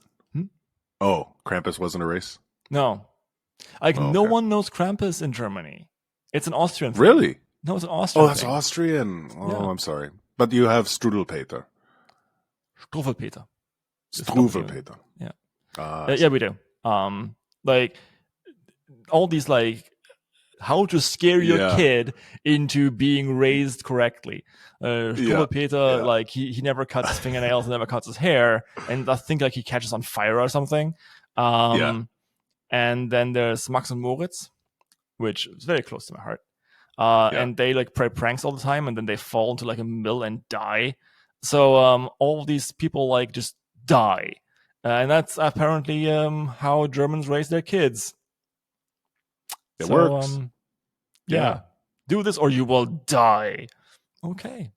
Oh, Krampus wasn't a race? No, no one knows Krampus in Germany. It's an Austrian thing. Really? No, it's an Austrian. Oh, that's thing. Austrian. Oh, yeah. I'm sorry, but you have Strudelpeter. Struwwelpeter. Yeah. Yeah, we do. Like all these like how to scare your kid into being raised correctly. Struwwelpeter, like he never cuts his fingernails, never cuts his hair, and I think like he catches on fire or something. And then there's Max and Moritz, which is very close to my heart. And they like play pranks all the time, and then they fall into like a mill and die. So all these people like just die. And that's apparently how Germans raise their kids. It works. Yeah. Do this or you will die. Okay.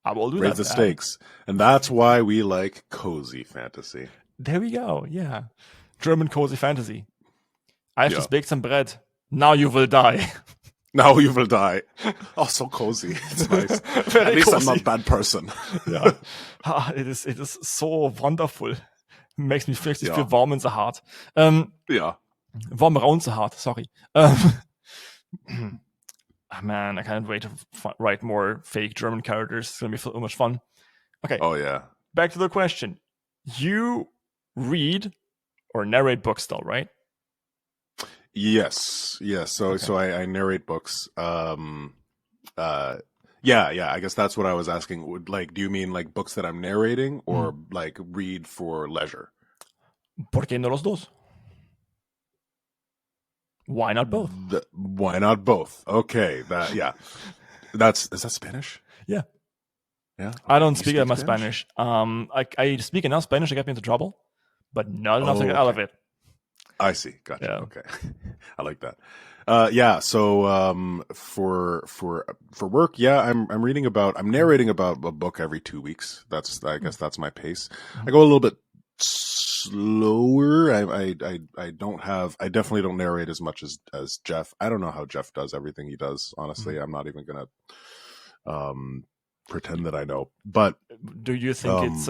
I will do Raise the stakes. And that's why we like cozy fantasy. There we go. Yeah. German cozy fantasy. I've just baked some bread. Now you will die. Now you will die. Oh, so cozy. It's nice. At least cozy. I'm not a bad person. Yeah. It is so wonderful. Makes me feel warm in the heart. Warm around the heart, sorry. Man, I can't wait to write more fake German characters. It's going to be so much fun. Okay. Oh, yeah. Back to the question. You read or narrate books still, right? Yes. So I narrate books. I guess that's what I was asking. Like, do you mean like books that I'm narrating or like read for leisure? ¿Por qué no los dos? Why not both? Why not both? Okay. Is that Spanish? Yeah. Yeah. I don't speak that much Spanish. I speak enough Spanish to get me into trouble. but not enough to get okay. out of it. I see. Gotcha. Yeah. Okay. I like that. So for work, I'm narrating about a book every 2 weeks. I guess that's my pace. I go a little bit slower. I definitely don't narrate as much as Jeff. I don't know how Jeff does everything he does. Honestly, I'm not even gonna pretend that I know. But do you think it's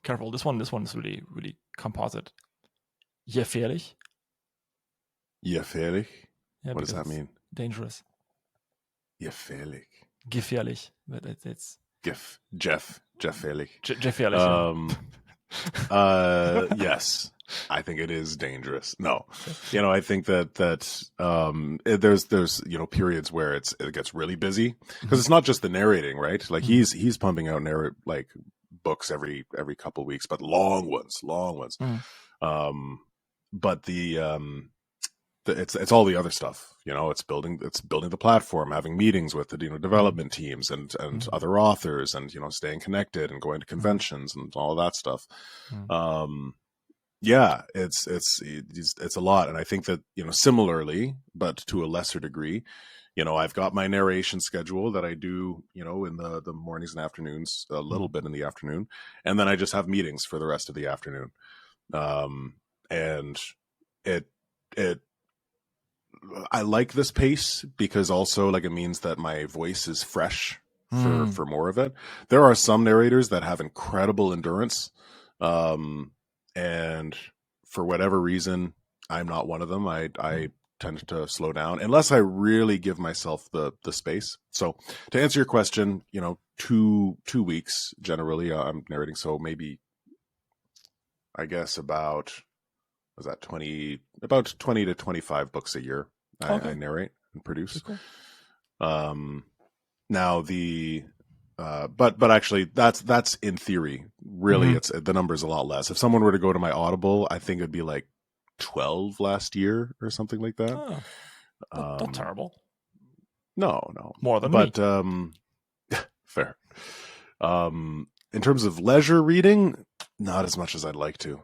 careful? This one is really, really composite. Gefährlich. Gefährlich? Yeah, what does that mean? Dangerous. Gefährlich. Gefährlich, but it's Jeff Gefährlich. Gefährlich. Yes, I think it is dangerous. No, I think that there's periods where it gets really busy because it's not just the narrating, right? Like he's pumping out books every couple weeks, but long ones. But it's all the other stuff, it's building the platform, having meetings with the development teams and other authors, and staying connected and going to conventions and all of that stuff. It's a lot. And I think that similarly, but to a lesser degree, I've got my narration schedule that I do in the mornings and afternoons, a little bit in the afternoon, and then I just have meetings for the rest of the afternoon. And I like this pace because also it means that my voice is fresh for more of it. There are some narrators that have incredible endurance. And for whatever reason, I'm not one of them. I tend to slow down unless I really give myself the space. So to answer your question, 2 weeks generally I'm narrating. So maybe I guess about 20 to 25 books a year I narrate and produce. Cool. Now but actually that's in theory. Really, it's the number's a lot less. If someone were to go to my Audible, I think it'd be like 12 last year or something like that. Not terrible. No, more than me. But fair. In terms of leisure reading, not as much as I'd like to.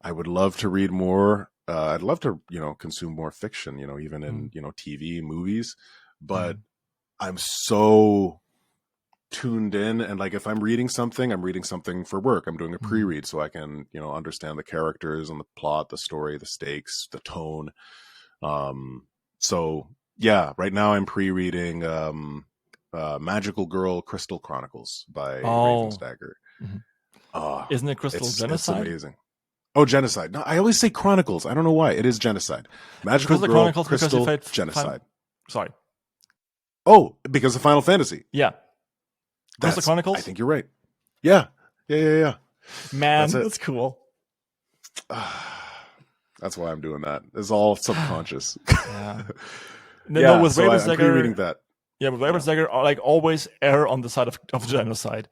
I would love to read more. I'd love to, consume more fiction, even in, TV, movies. But I'm so tuned in, and if I'm reading something for work. I'm doing a pre-read so I can, understand the characters and the plot, the story, the stakes, the tone. So yeah, right now I'm pre-reading Magical Girl Crystal Chronicles by Ravensdagger. Isn't it Crystal Genocide? It's amazing. Oh, Genocide. No, I always say Chronicles. I don't know why. It is Genocide. Magical Girl Chronicles Crystal Genocide. Sorry. Oh, because of Final Fantasy. Yeah. Crystal Chronicles? I think you're right. Yeah. Man, that's cool. That's why I'm doing that. It's all subconscious. Yeah. No, with Ravensdagger, I'm pre-reading that. Yeah, with Ravensdagger, always err on the side of genocide.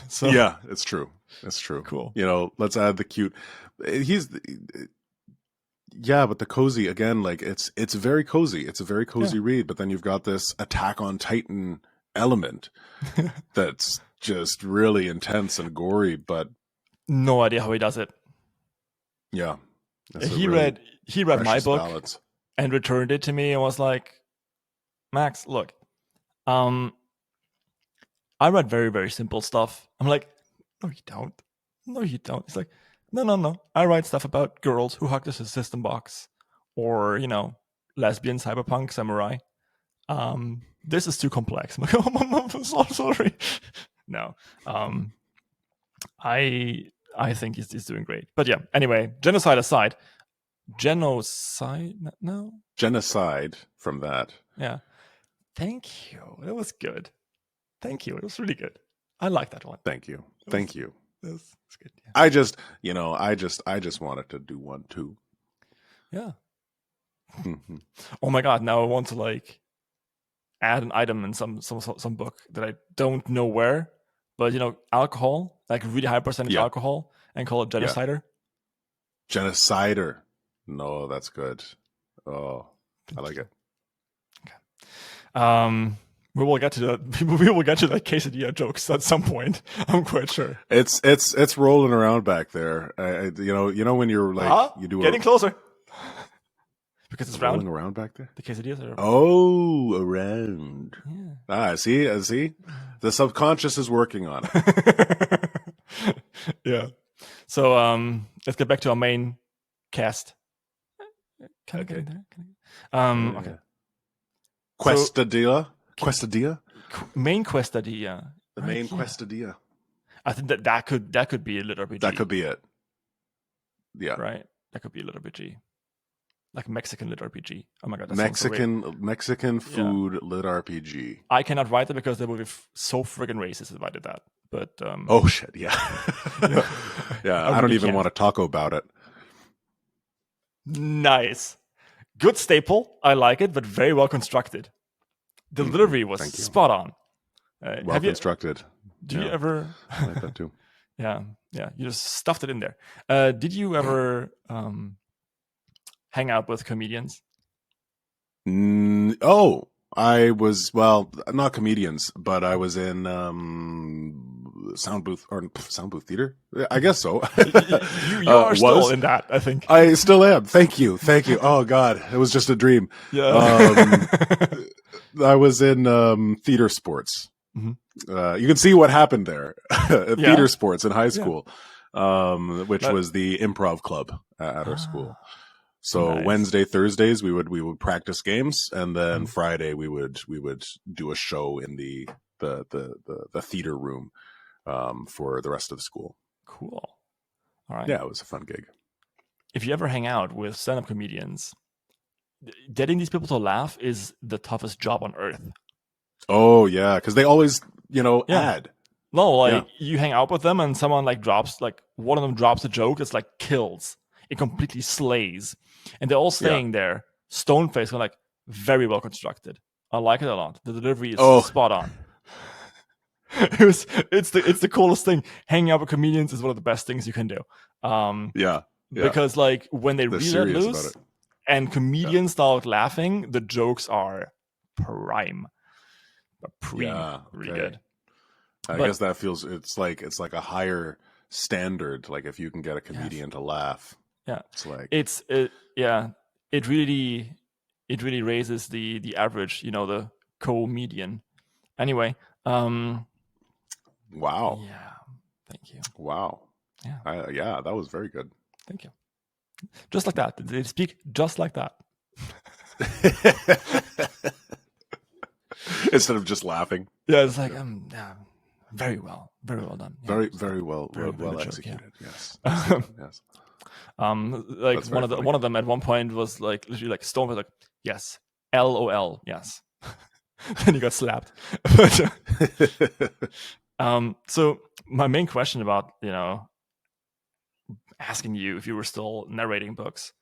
So yeah, it's true. It's true. Cool. Let's add the cute. But the cozy again, it's very cozy. It's a very cozy read. But then you've got this Attack on Titan element that's just really intense and gory. But no idea how he does it. Yeah, he read my book balance. And returned it to me and was like, Max, look, I read very, very simple stuff. I'm like, no, you don't. He's like, no. I write stuff about girls who hug the system box or, lesbian cyberpunk samurai. This is too complex. I'm like, oh, I'm so sorry. No. I think he's doing great. But yeah, anyway, genocide aside. Genocide? No? Genocide from that. Yeah. Thank you. That was good. Thank you. It was really good. I like that one. Thank you. That was good. Yeah. I just wanted to do one too. Yeah. Oh my God. Now I want to add an item in some book that I don't know where, but alcohol, really high percentage alcohol, and call it Genocider. Yeah. Genocider. No, that's good. Oh, I like it. Okay. We will get to that. We will get to that quesadilla jokes at some point. I'm quite sure. It's rolling around back there. You know when you're like you do getting closer because it's rolling round. around back there. The quesadillas are around. Yeah. See. The subconscious is working on it. Yeah. So let's get back to our main cast. Can I get in there? Okay. Questadilla? Main questadilla. The main questadilla. I think that could be a little RPG. That could be it. Yeah. Right. That could be a little RPG. Like Mexican lit RPG. Oh my god, that Mexican food lit RPG. I cannot write it because they would be so friggin' racist if I did that. But oh shit, yeah. Yeah, I don't even want to talk about it. Nice. Good staple. I like it, but very well constructed. The delivery was spot on. Well constructed. Do you ever I like that too. Yeah. You just stuffed it in there. Did you ever hang out with comedians? I was, well, not comedians, but I was in Soundbooth Theater. I guess so. you are still in that, I think. I still am. Thank you. Oh God, it was just a dream. Yeah. I was in theater sports. Mm-hmm. You can see what happened there. Theater sports in high school, which was the improv club at our school. So nice. Wednesday, Thursdays we would practice games, and then Friday we would do a show in the theater room for the rest of the school. Cool. All right. Yeah, it was a fun gig. If you ever hang out with stand-up comedians, getting these people to laugh is the toughest job on earth. Oh yeah, because they always add. No, you hang out with them and someone one of them drops a joke that's like kills. It completely slays. And they're all staying there, stone faced, and like very well constructed. I like it a lot. The delivery is spot on. It's the coolest thing. Hanging out with comedians is one of the best things you can do. Because like when they're really let loose and comedians start laughing, the jokes are prime. Really good. I guess that feels it's like a higher standard. Like if you can get a comedian to laugh. Yeah, it's like it really raises the average, the co-median. Anyway, wow. Yeah, thank you. Wow. Yeah, that was very good. Thank you. Just like that, they speak just like that. Instead of just laughing. Yeah, it's like very well done. Yeah, very well executed. Yes. Yes. Like one of them at one point was like literally like Stone was like, yes, LOL, yes. Then he got slapped. So my main question about asking you if you were still narrating books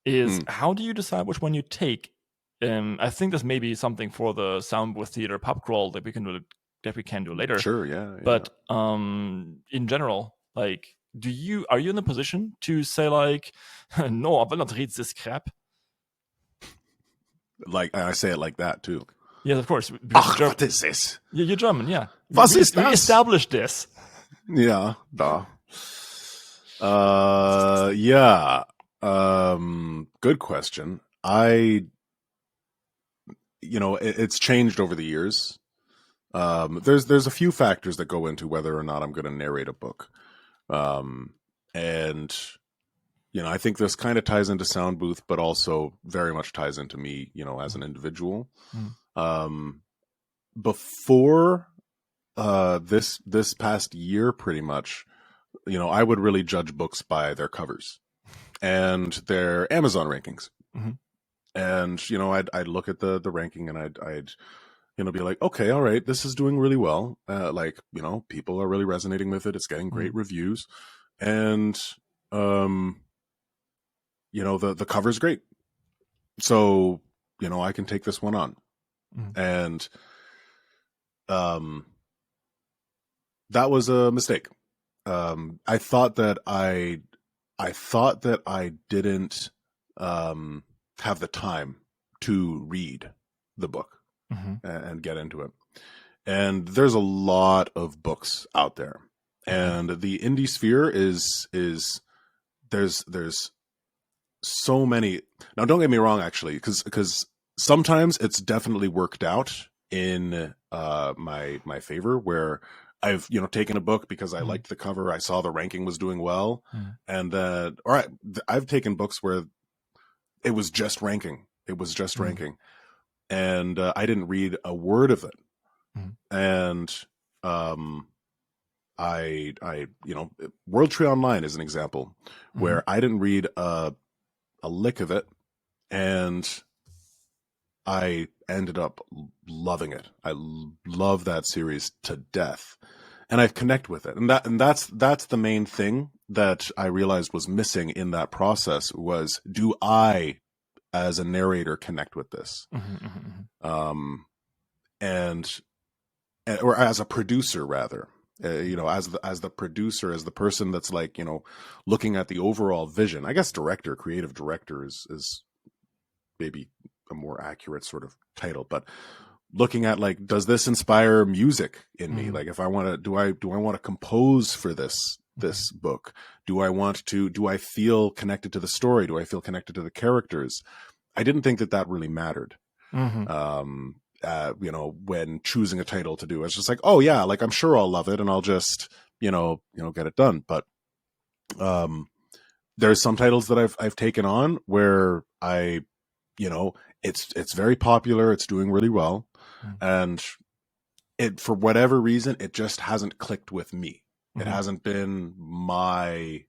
is how do you decide which one you take? I think this may be something for the Soundbooth Theater pub crawl that we can do later. Sure, yeah. But in general, like, are you in a position to say like, no, I will not read this crap? Like I say it like that too. Yes, of course. What is this? You're German, yeah. Was ist das? We established this. Yeah, da. Yeah. Good question. It's changed over the years. There's a few factors that go into whether or not I'm going to narrate a book. And I think this kind of ties into Soundbooth, but also very much ties into me, as an individual. Before this past year, pretty much, I would really judge books by their covers and their Amazon rankings. And I'd look at the ranking and I'd be like, okay, all right, this is doing really well. People are really resonating with it. It's getting great reviews, and the cover's great. So I can take this one on, and that was a mistake. I thought that I didn't have the time to read the book and get into it. And there's a lot of books out there. And the indie sphere is there's so many. Now, don't get me wrong, actually, because sometimes it's definitely worked out in my favor, where I've taken a book because I liked the cover, I saw the ranking was doing well, and then I've taken books where it was just ranking. It was just ranking, and I didn't read a word of it. And I World Tree Online is an example where I didn't read a lick of it, and I ended up loving it. I love that series to death, and I connect with it. And that's the main thing that I realized was missing in that process was, do I, as a narrator, connect with this? Or as a producer, rather, as the producer, as the person that's like, looking at the overall vision. I guess creative director is maybe a more accurate sort of title, but looking at, like, does this inspire music in me? Like, if I want to, do I want to compose for this book? Do I feel connected to the story? Do I feel connected to the characters? I didn't think that really mattered. When choosing a title to do, it's just like, oh yeah, like, I'm sure I'll love it and I'll just, get it done. But, there's some titles that I've taken on where it's very popular. It's doing really well. And it, for whatever reason, it just hasn't clicked with me. It hasn't been my,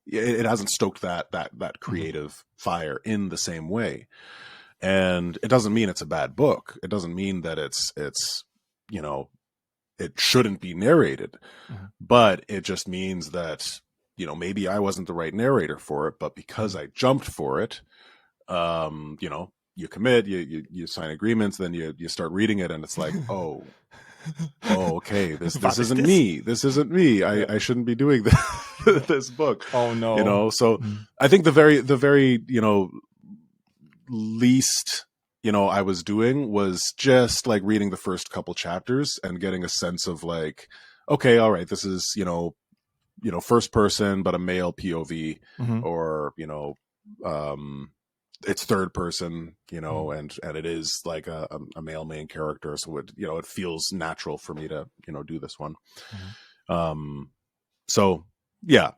it hasn't stoked that creative fire in the same way. And it doesn't mean it's a bad book. It doesn't mean that it's it shouldn't be narrated, but it just means that, maybe I wasn't the right narrator for it, but because I jumped for it, you commit, you sign agreements, then you start reading it, and it's like, oh, okay, this isn't me. This isn't me. I shouldn't be doing this book. Oh no. So I think the very least I was doing was just like reading the first couple chapters and getting a sense of like, okay, all right, this is first person but a male POV, or it's third person, and it is like a male main character, so it feels natural for me to do this one. So yeah,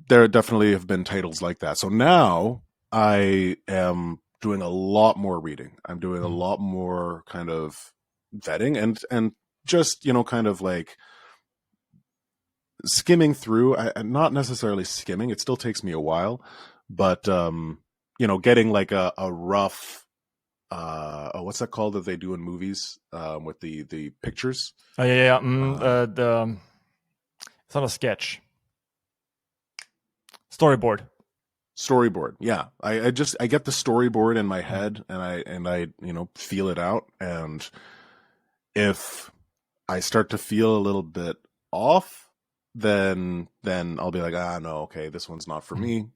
there definitely have been titles like that. So now I am doing a lot more reading. I'm doing a lot more kind of vetting and just kind of like skimming through. Not necessarily skimming, it still takes me a while, but getting like a rough what's that called that they do in movies with the pictures? It's not a sketch. Storyboard. Yeah. I get the storyboard in my head, and I feel it out, and if I start to feel a little bit off, then I'll be like, no, okay, this one's not for me.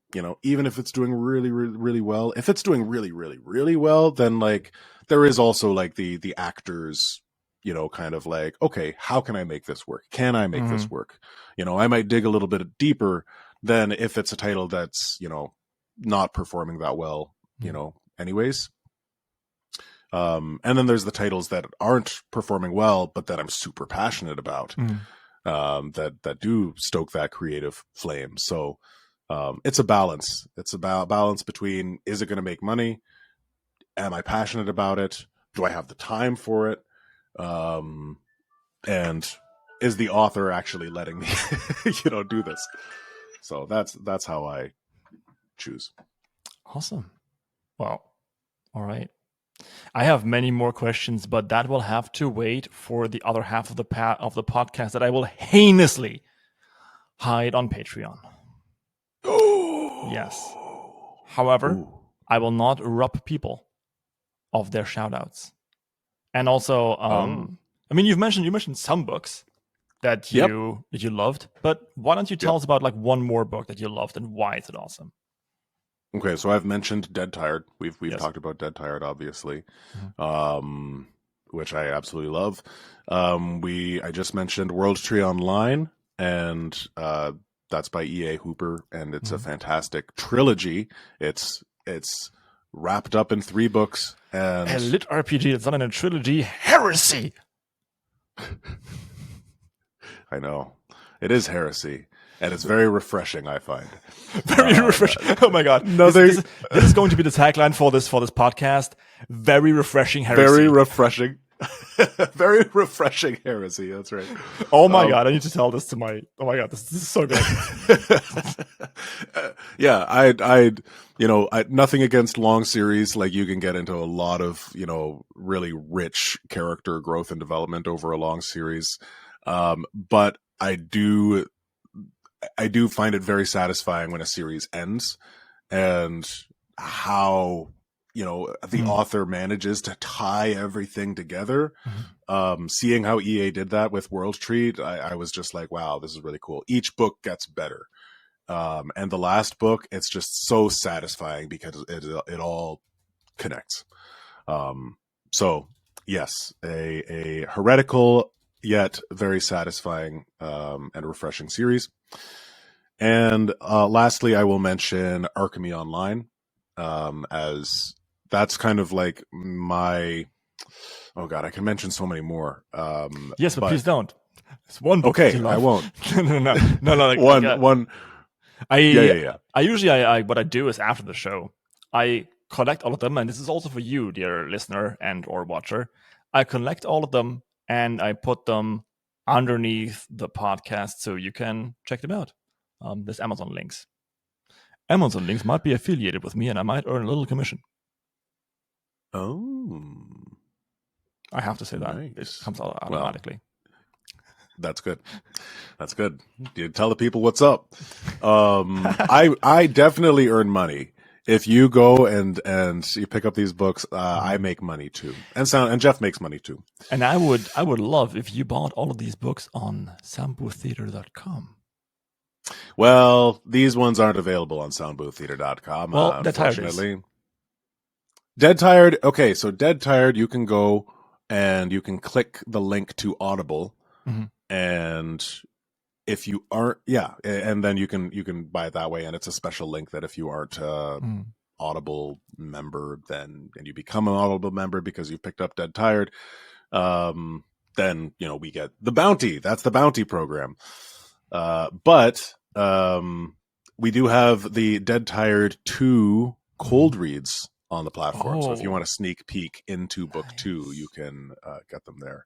Even if it's doing really, really, really well. If it's doing really, really, really well, then like there is also like the actors, kind of like, okay, how can I make this work? Can I make this work? I might dig a little bit deeper than if it's a title that's, not performing that well, anyways. And then there's the titles that aren't performing well, but that I'm super passionate about, that do stoke that creative flame. So it's a balance. It's about balance between, is it going to make money? Am I passionate about it? Do I have the time for it? And is the author actually letting me, do this? So that's how I choose. Awesome. Well, all right. I have many more questions, but that will have to wait for the other half of the podcast that I will heinously hide on Patreon. Yes. However, I will not rob people of their shoutouts. And also, I mean, you mentioned some books that you loved, but why don't you tell us about like one more book that you loved and why is it awesome? Okay, so I've mentioned Dead Tired. We've Yes. talked about Dead Tired, obviously, Mhm. which I absolutely love. I just mentioned World Tree Online, and that's by E.A. Hooper, and it's a fantastic trilogy. It's wrapped up in 3 books, and A lit RPG that's not in a trilogy. Heresy. I know it is Heresy, and it's very refreshing, I find. Very refreshing. Oh my god! This is going to be the tagline for this podcast. Very refreshing heresy. Very refreshing. Very refreshing heresy. That's right. Oh my god! I need to tell this to my. Oh my god! This is so good. Yeah, I'd nothing against long series. Like, you can get into a lot of really rich character growth and development over a long series, but I do find it very satisfying when a series ends, and how the author manages to tie everything together. Seeing how EA did that with World Tree, I was just like, wow, this is really cool. Each book gets better, and the last book, it's just so satisfying because it all connects. So yes, a heretical yet very satisfying and refreshing series. And lastly, I will mention Archemi Online, as that's kind of like my. Oh god, I can mention so many more. Yes, but please don't. It's one book. Okay, I won't. No. Like, one. Yeah. I usually what I do is, after the show, I collect all of them, and this is also for you, dear listener and or watcher. I collect all of them and I put them underneath the podcast so you can check them out. There's Amazon links. Amazon links might be affiliated with me, and I might earn a little commission. Oh, I have to say that. Nice. It comes out automatically. That's good. That's good. You tell the people what's up. I definitely earn money. If you go and you pick up these books, I make money too, and Jeff makes money too. And I would love if you bought all of these books on soundbooththeater.com. Well, these ones aren't available on soundbooththeater.com. Well, unfortunately. Dead Tired. Okay, so Dead Tired, you can go and you can click the link to Audible, and if you aren't, and then you can buy it that way, and it's a special link that if you aren't Audible member, then and you become an Audible member because you've picked up Dead Tired, then we get the bounty. That's the bounty program. But we do have the Dead Tired 2 cold reads on the platform. So if you want to sneak peek into book 2, you can get them there.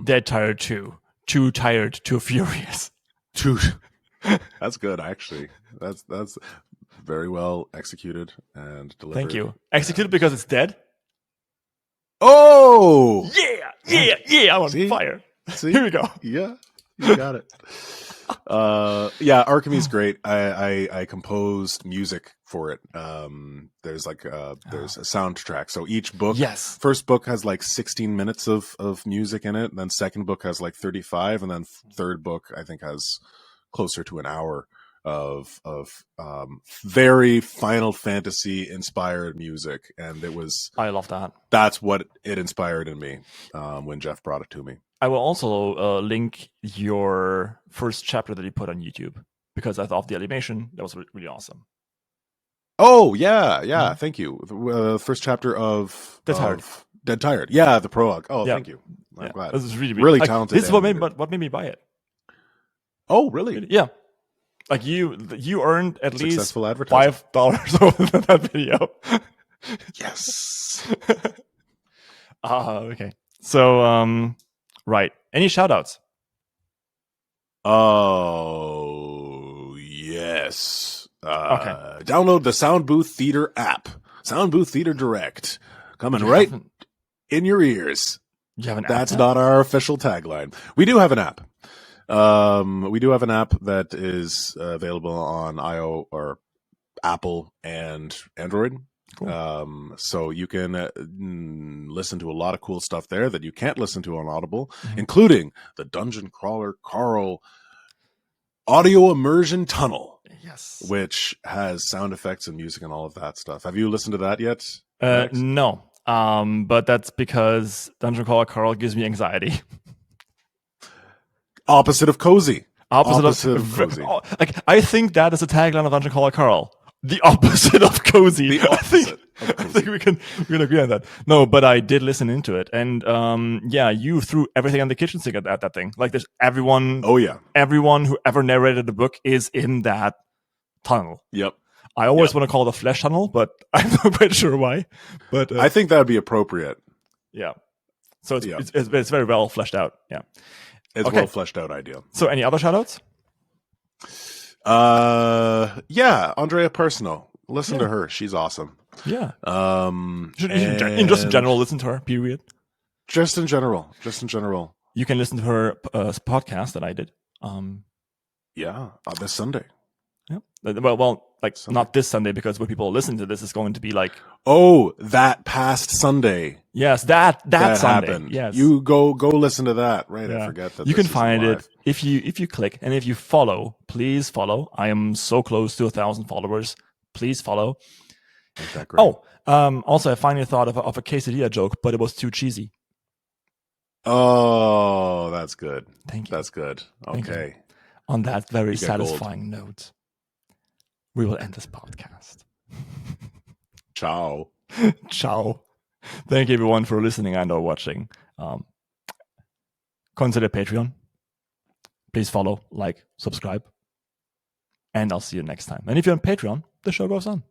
Dead Tired 2. Too tired, too furious. That's good, actually. That's very well executed and delivered. Thank you. Executed because it's dead? Oh! Yeah. I'm on fire. See? Here we go. Yeah, you got it. Archemi's great. I composed music for it. There's there's a soundtrack. So each book, first book has like 16 minutes of music in it, and then second book has like 35, and then third book I think has closer to an hour of very Final Fantasy inspired music, and I love that. That's what it inspired in me when Jeff brought it to me. I will also link your first chapter that you put on YouTube, because I thought the animation, that was really awesome. Oh, yeah. Thank you. The first chapter of Dead Tired. Yeah, the prologue. Oh, thank you. I'm glad. This is really talented. This is what made me buy it. Oh, really? Yeah. Like you earned at least $5 over that video. Yes. Okay. So, right. Any shoutouts? Oh, yes. Okay. Download the Soundbooth Theater app. Soundbooth Theater Direct. Coming right in your ears. You have an app? That's not our official tagline. We do have an app. We do have an app that is available on iOS or Apple and Android. Cool. So you can listen to a lot of cool stuff there that you can't listen to on Audible, including the Dungeon Crawler Carl audio immersion tunnel. yes. which has sound effects and music and all of that stuff. Have you listened to that yet, Max? No. But that's because Dungeon Crawler Carl gives me anxiety. Opposite of cozy. Opposite of cozy. Like, I think that is a tagline of Dungeon Crawler Carl. The opposite of cozy. The opposite. I think we can agree on that. No, but I did listen into it, and you threw everything on the kitchen sink at that thing. Like, there's everyone. Oh yeah, everyone who ever narrated the book is in that tunnel. Yep. I always want to call it the flesh tunnel, but I'm not quite sure why. But I think that would be appropriate. Yeah. So it's very well fleshed out. Yeah. It's well fleshed out idea. So any other shoutouts? Yeah, Andrea Personal. Listen to her. She's awesome. Yeah. Just in general, listen to her, period. Just in general. You can listen to her podcast that I did. This Sunday. Yeah. Well, like Sunday. Not this Sunday, because when people listen to this, it's going to be like, oh, that past Sunday. Yes, that Sunday. Happened. Yes, you go listen to that. Right, yeah. I forget that. You can find it if you click, and if you follow, please follow. I am so close to 1,000 followers. Please follow. Ain't that great? Oh, also, I finally thought of a quesadilla joke, but it was too cheesy. Oh, that's good. Thank you. That's good. Okay. On that very satisfying note, we will end this podcast. Ciao. Ciao. Thank you, everyone, for listening and or watching. Consider Patreon. Please follow, like, subscribe. And I'll see you next time. And if you're on Patreon, the show goes on.